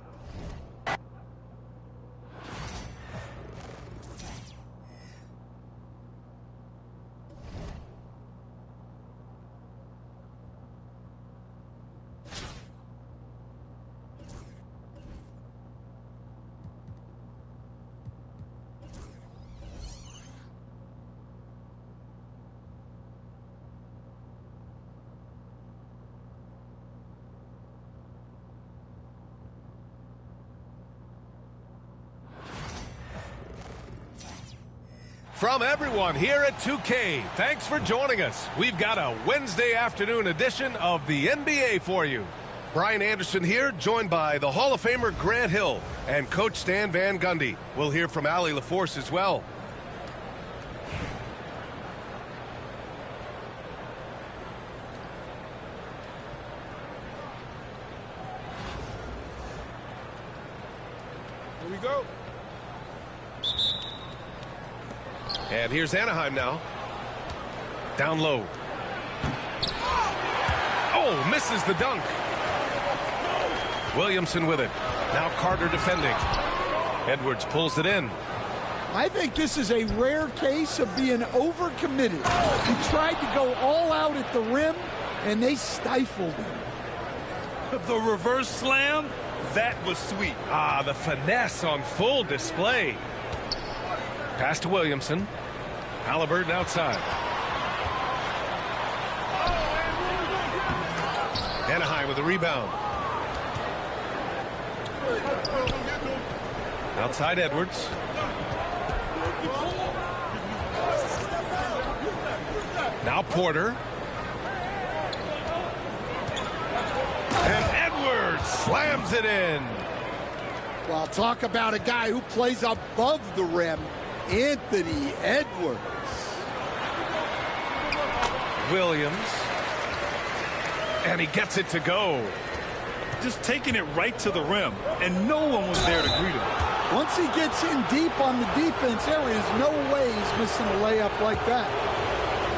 From everyone here at 2K, thanks for joining us. We've got a Wednesday afternoon edition of the NBA for you. Brian Anderson here, joined by the Hall of Famer Grant Hill and Coach Stan Van Gundy. We'll hear from Allie LaForce as well. Here we go. And here's Anaheim now. Down low. Oh, misses the dunk. Williamson with it. Now Carter defending. Edwards pulls it in. I think this is a rare case of being overcommitted. He tried to go all out at the rim, and they stifled him. The reverse slam, that was sweet. Ah, the finesse on full display. Pass to Williamson. Halliburton outside. Anaheim with the rebound. Outside Edwards. Now Porter. And Edwards slams it in. Well, talk about a guy who plays above the rim. Anthony Edwards. Williams. And he gets it to go. Just taking it right to the rim, and no one was there to greet him. Once he gets in deep on the defense, there is no way he's missing a layup like that.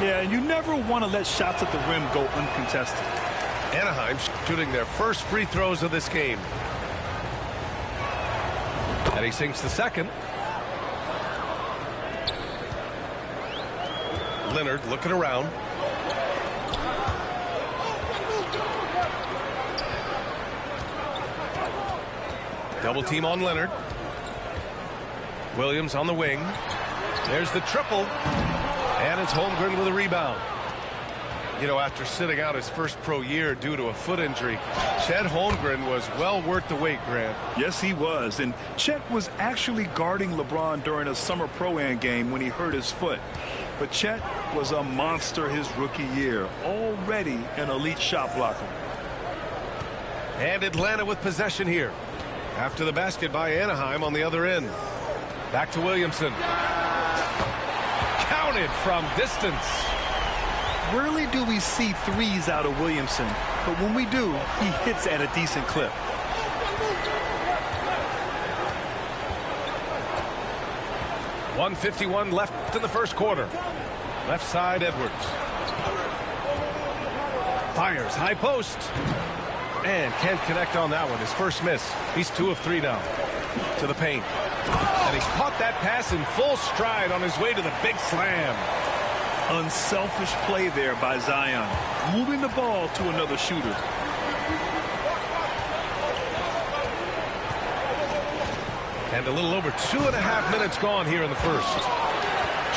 Yeah, and you never want to let shots at the rim go uncontested. Anaheim shooting their first free throws of this game. And he sinks the second. Leonard looking around. Double team on Leonard. Williams on the wing. There's the triple. And it's Holmgren with a rebound. You know, after sitting out his first pro year due to a foot injury, Chet Holmgren was well worth the wait, Grant. Yes, he was. And Chet was actually guarding LeBron during a summer Pro-Am game when he hurt his foot. But Chet was a monster his rookie year, already an elite shot blocker. And Atlanta with possession here. After the basket by Anaheim on the other end. Back to Williamson. Counted from distance. Rarely do we see threes out of Williamson, but when we do, he hits at a decent clip. .151 left in the first quarter. Left side, Edwards. Fires, high post. And can't connect on that one. His first miss. He's 2 of 3 now. To the paint. And he's caught that pass in full stride on his way to the big slam. Unselfish play there by Zion, moving the ball to another shooter. And a little over 2.5 minutes gone here in the first.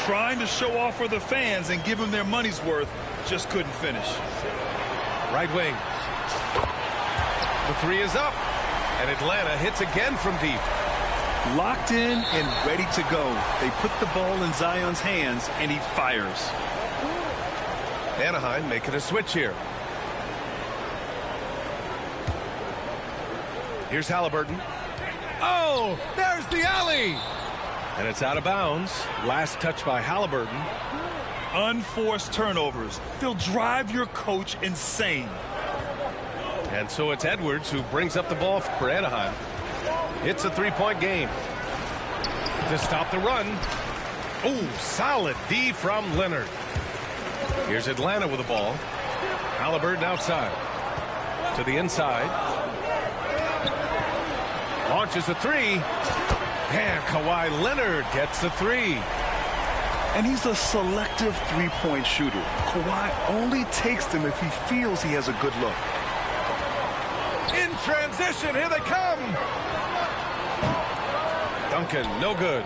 Trying to show off for the fans and give them their money's worth, just couldn't finish. Right wing. The three is up. And Atlanta hits again from deep. Locked in and ready to go. They put the ball in Zion's hands, and he fires. Anaheim making a switch here. Here's Halliburton. Oh, there's the alley. And it's out of bounds. Last touch by Halliburton. Unforced turnovers. They'll drive your coach insane. And so it's Edwards who brings up the ball for Anaheim. It's a three-point game. To stop the run. Oh, solid D from Leonard. Here's Atlanta with the ball. Halliburton outside. To the inside. Launches a three. And Kawhi Leonard gets the three. And he's a selective three-point shooter. Kawhi only takes them if he feels he has a good look. In transition, here they come. Duncan, no good.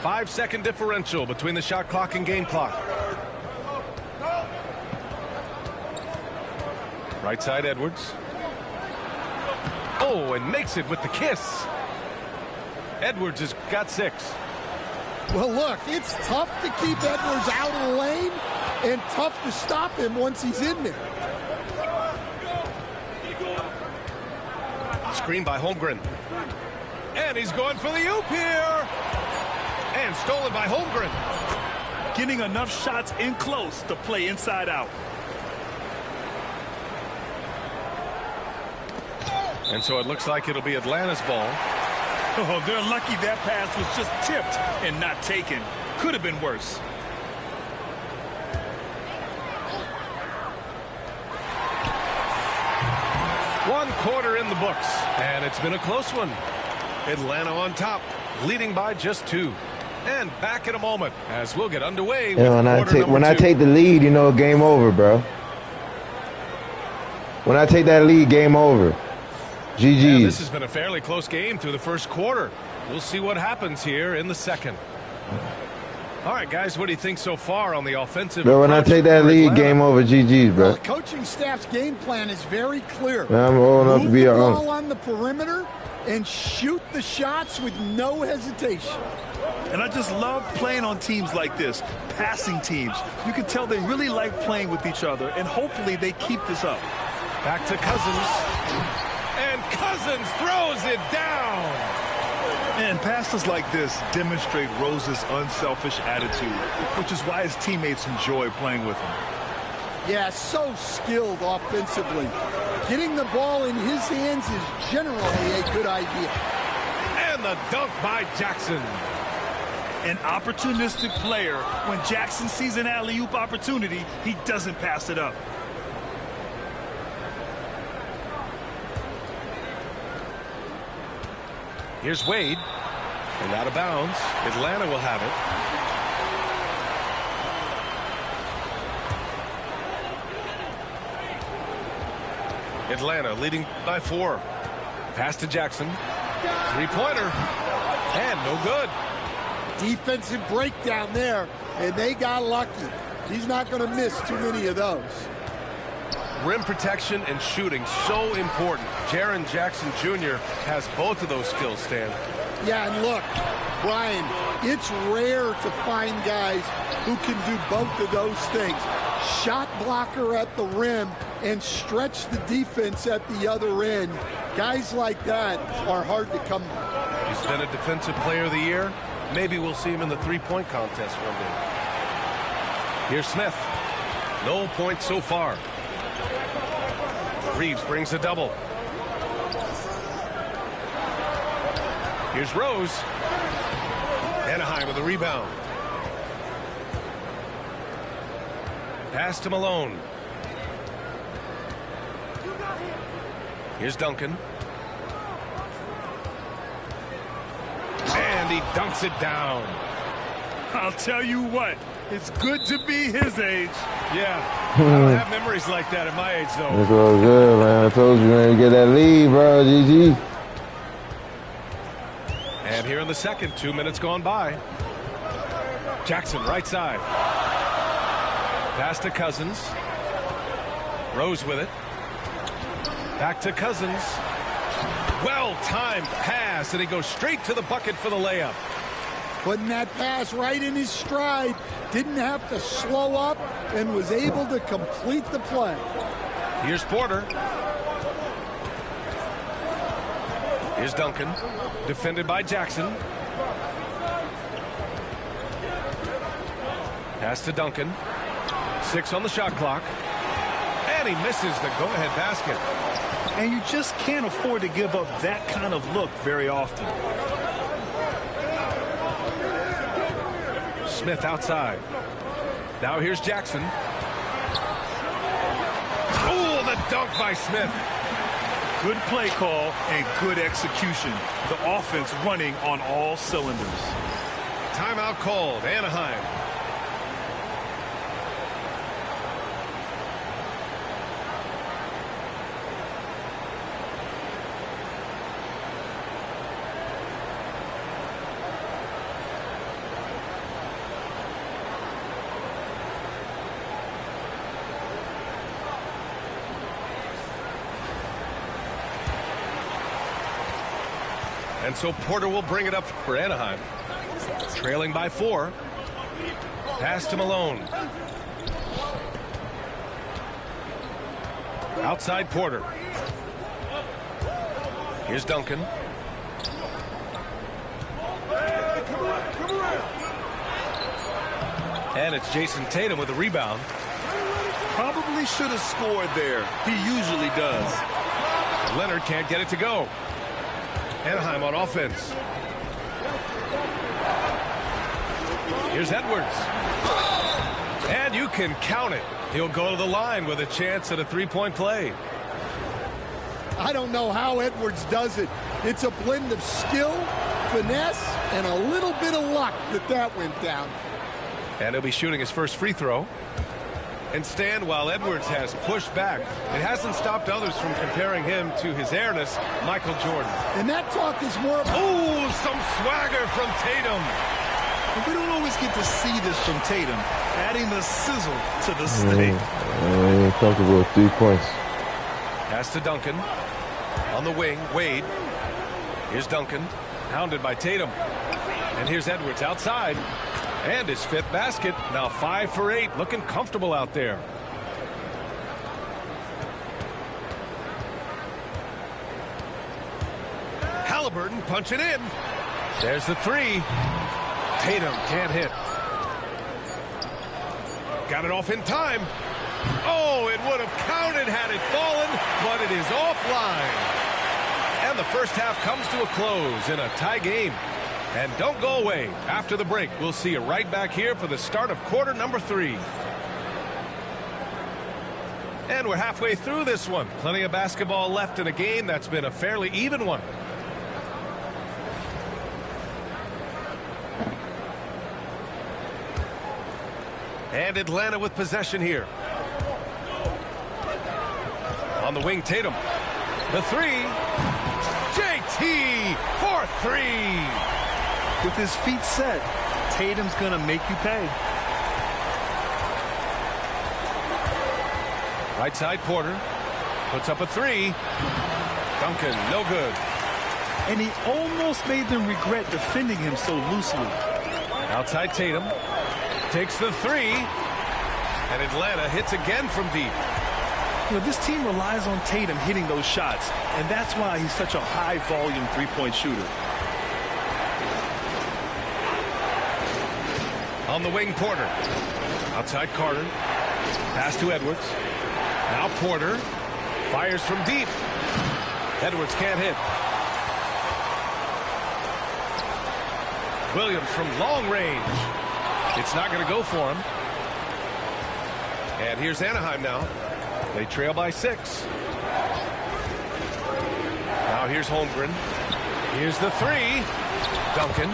5-second differential between the shot clock and game clock. Right side, Edwards. Oh, and makes it with the kiss. Edwards has got 6. Well, look, it's tough to keep Edwards out of the lane and tough to stop him once he's in there. Screen by Holmgren. And he's going for the oop here. And stolen by Holmgren. Getting enough shots in close to play inside out. And so it looks like it'll be Atlanta's ball. Oh, they're lucky that pass was just tipped and not taken. Could have been worse. One quarter in the books, and it's been a close one. Atlanta on top, leading by just 2. And back in a moment as we'll get underway with when I take the lead, you know, game over, bro. When I take that lead, game over. GG. Yeah, this has been a fairly close game through the first quarter. We'll see what happens here in the second. All right, guys, what do you think so far on the offensive? Bro, when I take that lead, game over. GG's, bro. Well, the coaching staff's game plan is very clear. Man, I'm old enough to be a ball on the perimeter and shoot the shots with no hesitation. And I just love playing on teams like this, passing teams. You can tell they really like playing with each other, and hopefully they keep this up. Back to Cousins. And Cousins throws it down. And passes like this demonstrate Rose's unselfish attitude, which is why his teammates enjoy playing with him. Yeah, so skilled offensively. Getting the ball in his hands is generally a good idea. And the dunk by Jackson. An opportunistic player. When Jackson sees an alley-oop opportunity, he doesn't pass it up. Here's Wade. And out of bounds. Atlanta will have it. Atlanta leading by 4. Pass to Jackson. Three-pointer. And no good. Defensive breakdown there, and they got lucky. He's not going to miss too many of those. Rim protection and shooting, so important. Jaren Jackson Jr. has both of those skills, Stan. Yeah, and look, Brian, it's rare to find guys who can do both of those things. Shot blocker at the rim and stretch the defense at the other end. Guys like that are hard to come by. He's been a defensive player of the year. Maybe we'll see him in the three-point contest one day. Here's Smith. No points so far. Reeves brings a double. Here's Rose. Anaheim with a rebound. Pass to Malone. Here's Duncan. And he dunks it down. I'll tell you what, it's good to be his age. Yeah, I don't have memories like that at my age, though. That's all good, man. I told you, man, to get that lead, bro. GG. And here in the second, 2 minutes gone by. Jackson, right side. Pass to Cousins. Rose with it. Back to Cousins. Well-timed pass, and he goes straight to the bucket for the layup. Putting that pass right in his stride. Didn't have to slow up and was able to complete the play. Here's Porter. Here's Duncan. Defended by Jackson. Pass to Duncan. 6 on the shot clock. And he misses the go-ahead basket. And you just can't afford to give up that kind of look very often. Smith outside. Now here's Jackson. Oh, the dunk by Smith. Good play call and good execution. The offense running on all cylinders. Timeout called, Anaheim. And so Porter will bring it up for Anaheim. Trailing by 4. Pass to Malone. Outside Porter. Here's Duncan. And it's Jason Tatum with a rebound. Probably should have scored there. He usually does. Leonard can't get it to go. Anaheim on offense. Here's Edwards. And you can count it. He'll go to the line with a chance at a three-point play. I don't know how Edwards does it. It's a blend of skill, finesse, and a little bit of luck that went down. And he'll be shooting his first free throw. And stand while Edwards has pushed back. It hasn't stopped others from comparing him to his airness, Michael Jordan. And that talk is more about... Oh, some swagger from Tatum. We don't always get to see this from Tatum, adding the sizzle to the steak. Comfortable with 3 points. Pass to Duncan. On the wing, Wade. Here's Duncan, hounded by Tatum. And here's Edwards outside. And his 5th basket. Now 5 for 8. Looking comfortable out there. Halliburton punching in. There's the 3. Tatum can't hit. Got it off in time. Oh, it would have counted had it fallen, but it is offline. And the first half comes to a close in a tie game. And don't go away. After the break, we'll see you right back here for the start of quarter number 3. And we're halfway through this one. Plenty of basketball left in a game that's been a fairly even one. And Atlanta with possession here. On the wing, Tatum. The 3. JT for 3. With his feet set, Tatum's going to make you pay. Right side, Porter puts up a 3. Duncan, no good. And he almost made them regret defending him so loosely. Outside Tatum takes the 3. And Atlanta hits again from deep. You know, this team relies on Tatum hitting those shots, and that's why he's such a high-volume three-point shooter. On the wing, Porter. Outside Carter. Pass to Edwards. Now Porter. Fires from deep. Edwards can't hit. Williams from long range. It's not going to go for him. And here's Anaheim now. They trail by 6. Now here's Holmgren. Here's the 3. Duncan.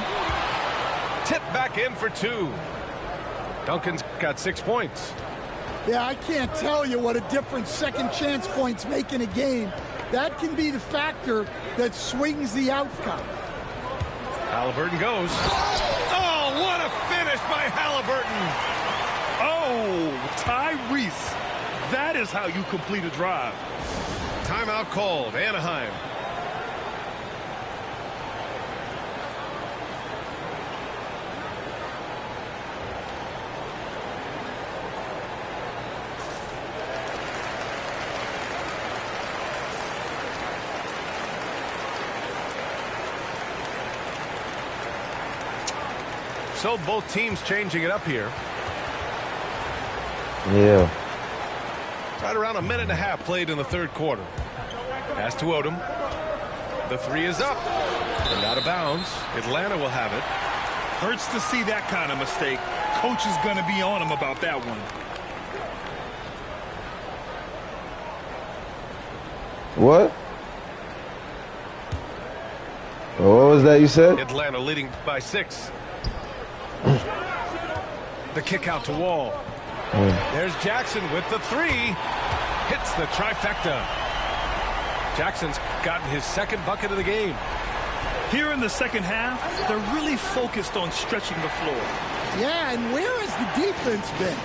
Tipped back in for 2. Duncan's got 6 points. Yeah, I can't tell you what a difference second chance points make in a game. That can be the factor that swings the outcome. Halliburton goes. Oh, what a finish by Halliburton. Oh, Tyrese. That is how you complete a drive. Timeout called, Anaheim. So both teams changing it up here. Yeah. Right around a minute and a half played in the third quarter. Pass to Odom. The 3 is up and out of bounds. Atlanta will have it. Hurts to see that kind of mistake. Coach is going to be on him about that one. What? What was that you said? Atlanta leading by 6. The kick out to Wall. There's Jackson with the 3. Hits the trifecta. Jackson's gotten his second bucket of the game. Here in the second half, they're really focused on stretching the floor. Yeah, and where has the defense been?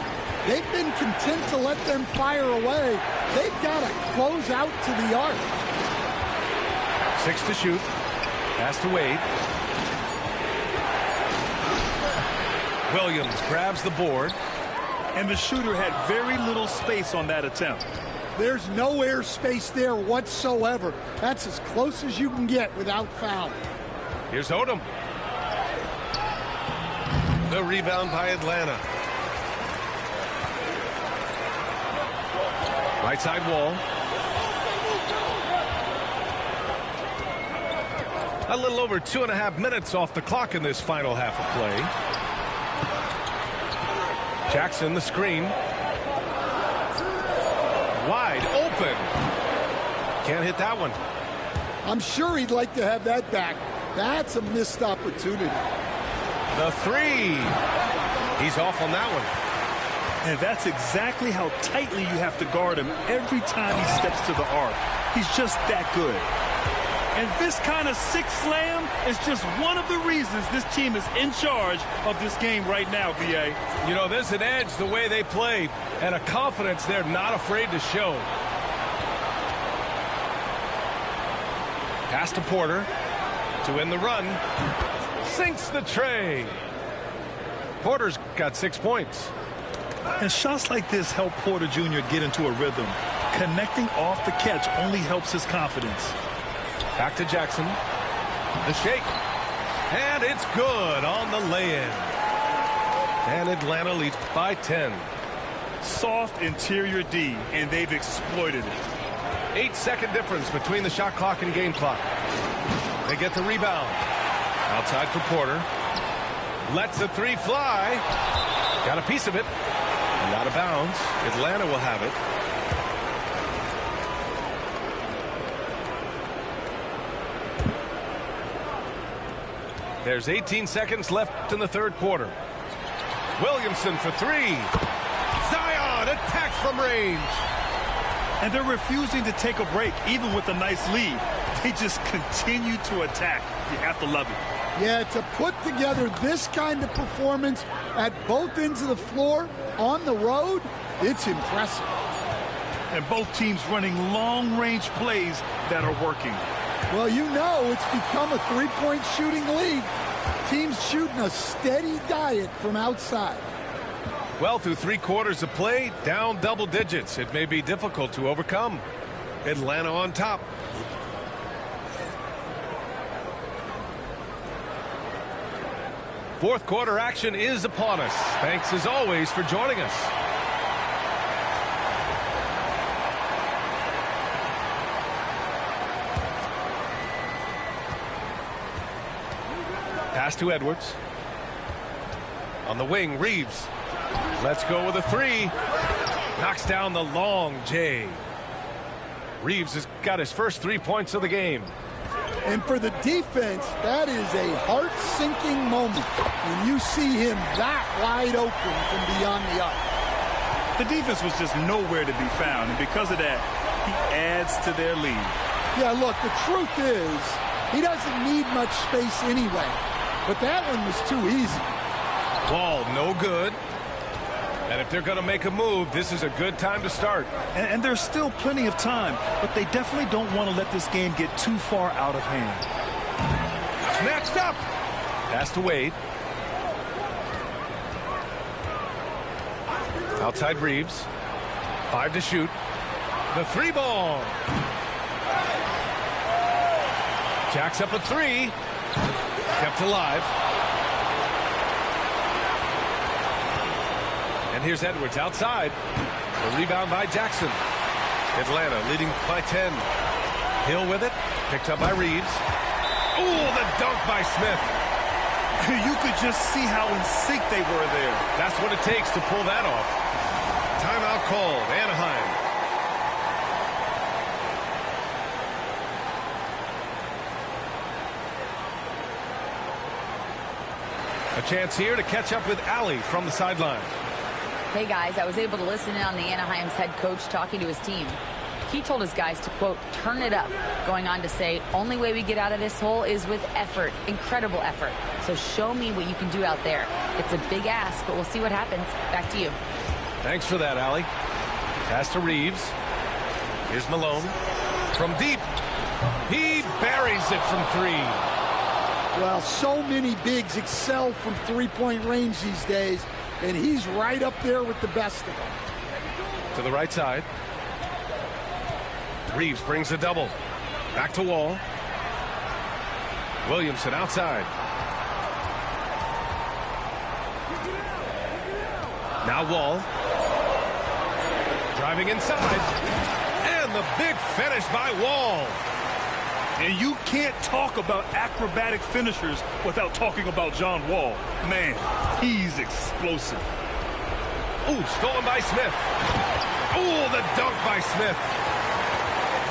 They've been content to let them fire away. They've got to close out to the arc. 6 to shoot. Pass to Wade. Williams grabs the board. And the shooter had very little space on that attempt. There's no air space there whatsoever. That's as close as you can get without foul. Here's Odom. The rebound by Atlanta. Right side Wall. A little over 2.5 minutes off the clock in this final half of play. Jackson, the screen. Wide open. Can't hit that one. I'm sure he'd like to have that back. That's a missed opportunity. The 3. He's off on that one. And that's exactly how tightly you have to guard him every time he steps to the arc. He's just that good. And this kind of six slam is just one of the reasons this team is in charge of this game right now, B.A. You know, there's an edge the way they play and a confidence they're not afraid to show. Pass to Porter to end the run. Sinks the tray. Porter's got 6 points. And shots like this help Porter Jr. get into a rhythm. Connecting off the catch only helps his confidence. Back to Jackson. The shake. And it's good on the lay-in. And Atlanta leads by 10. Soft interior D, and they've exploited it. 8-second difference between the shot clock and game clock. They get the rebound. Outside for Porter. Lets the 3 fly. Got a piece of it. And out of bounds. Atlanta will have it. There's 18 seconds left in the third quarter. Williamson for 3. Zion attacks from range. And they're refusing to take a break, even with a nice lead. They just continue to attack. You have to love it. Yeah, to put together this kind of performance at both ends of the floor on the road, it's impressive. And both teams running long-range plays that are working. Well, you know it's become a three-point shooting league. Teams shooting a steady diet from outside. Well, through 3 quarters of play, down double digits. It may be difficult to overcome. Atlanta on top. Fourth quarter action is upon us. Thanks as always for joining us. Pass to Edwards. On the wing, Reeves. Let's go with a 3. Knocks down the long J. Reeves has got his first 3 points of the game. And for the defense, that is a heart-sinking moment when you see him that wide open from beyond the arc. The defense was just nowhere to be found, and because of that, he adds to their lead. Yeah, look, the truth is, he doesn't need much space anyway. But that one was too easy. Ball no good. And if they're going to make a move, this is a good time to start. And there's still plenty of time, but they definitely don't want to let this game get too far out of hand. Snatched up. Pass to Wade. Outside Reeves. 5 to shoot. The 3 ball. Jacks up a 3. Kept alive. And here's Edwards outside. The rebound by Jackson. Atlanta leading by 10. Hill with it. Picked up by Reeves. Ooh, the dunk by Smith. You could just see how in sync they were there. That's what it takes to pull that off. Timeout called, Anaheim. A chance here to catch up with Allie from the sideline. Hey guys, I was able to listen in on the Anaheim's head coach talking to his team. He told his guys to, quote, turn it up, going on to say, only way we get out of this hole is with effort, incredible effort. So show me what you can do out there. It's a big ask, but we'll see what happens. Back to you. Thanks for that, Allie. Pass to Reeves. Here's Malone. From deep. He buries it from three. Well, so many bigs excel from three-point range these days, and he's right up there with the best of them. To the right side. Reeves brings a double. Back to Wall. Williamson outside. Now Wall. Driving inside. And the big finish by Wall. And you can't talk about acrobatic finishers without talking about John Wall. Man, he's explosive. Ooh, stolen by Smith. Ooh, the dunk by Smith.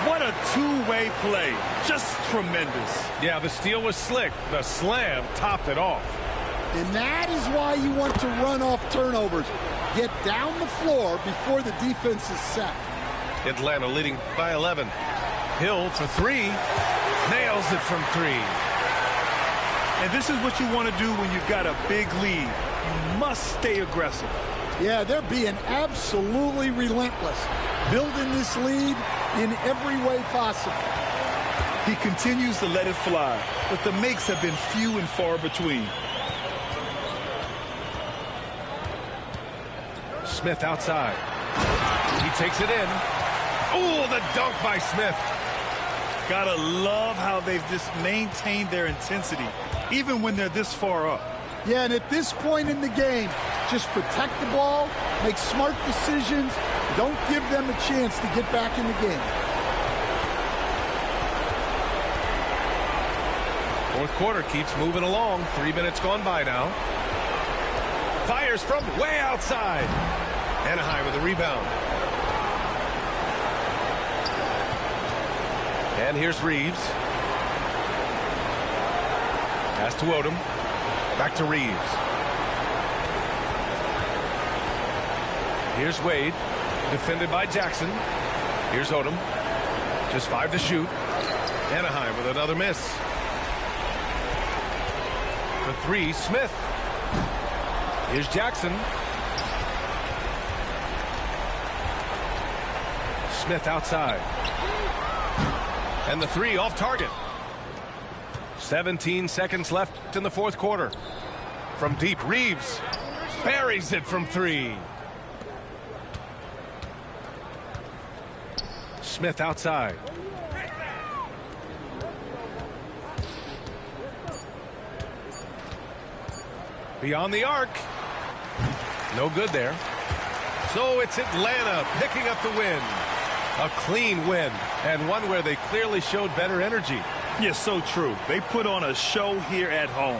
What a two-way play. Just tremendous. Yeah, the steal was slick. The slam topped it off. And that is why you want to run off turnovers. Get down the floor before the defense is set. Atlanta leading by 11. Hill for three. Nails it from three. And this is what you want to do when you've got a big lead. You must stay aggressive. Yeah, they're being absolutely relentless, building this lead in every way possible. He continues to let it fly, but the makes have been few and far between. Smith outside. He takes it in. Oh, the dunk by Smith. Gotta love how they've just maintained their intensity, even when they're this far up. Yeah, and at this point in the game, just protect the ball, make smart decisions, don't give them a chance to get back in the game. Fourth quarter keeps moving along. 3 minutes gone by now. Fires from way outside. Anaheim with the rebound. And here's Reeves. Pass to Odom. Back to Reeves. Here's Wade. Defended by Jackson. Here's Odom. Just 5 to shoot. Anaheim with another miss. The three, Smith. Here's Jackson. Smith outside. And the three off target. 17 seconds left in the fourth quarter. From deep, Reeves buries it from three. Smith outside. Beyond the arc. No good there. So it's Atlanta picking up the win. A clean win, and one where they clearly showed better energy. Yes, so true. They put on a show here at home.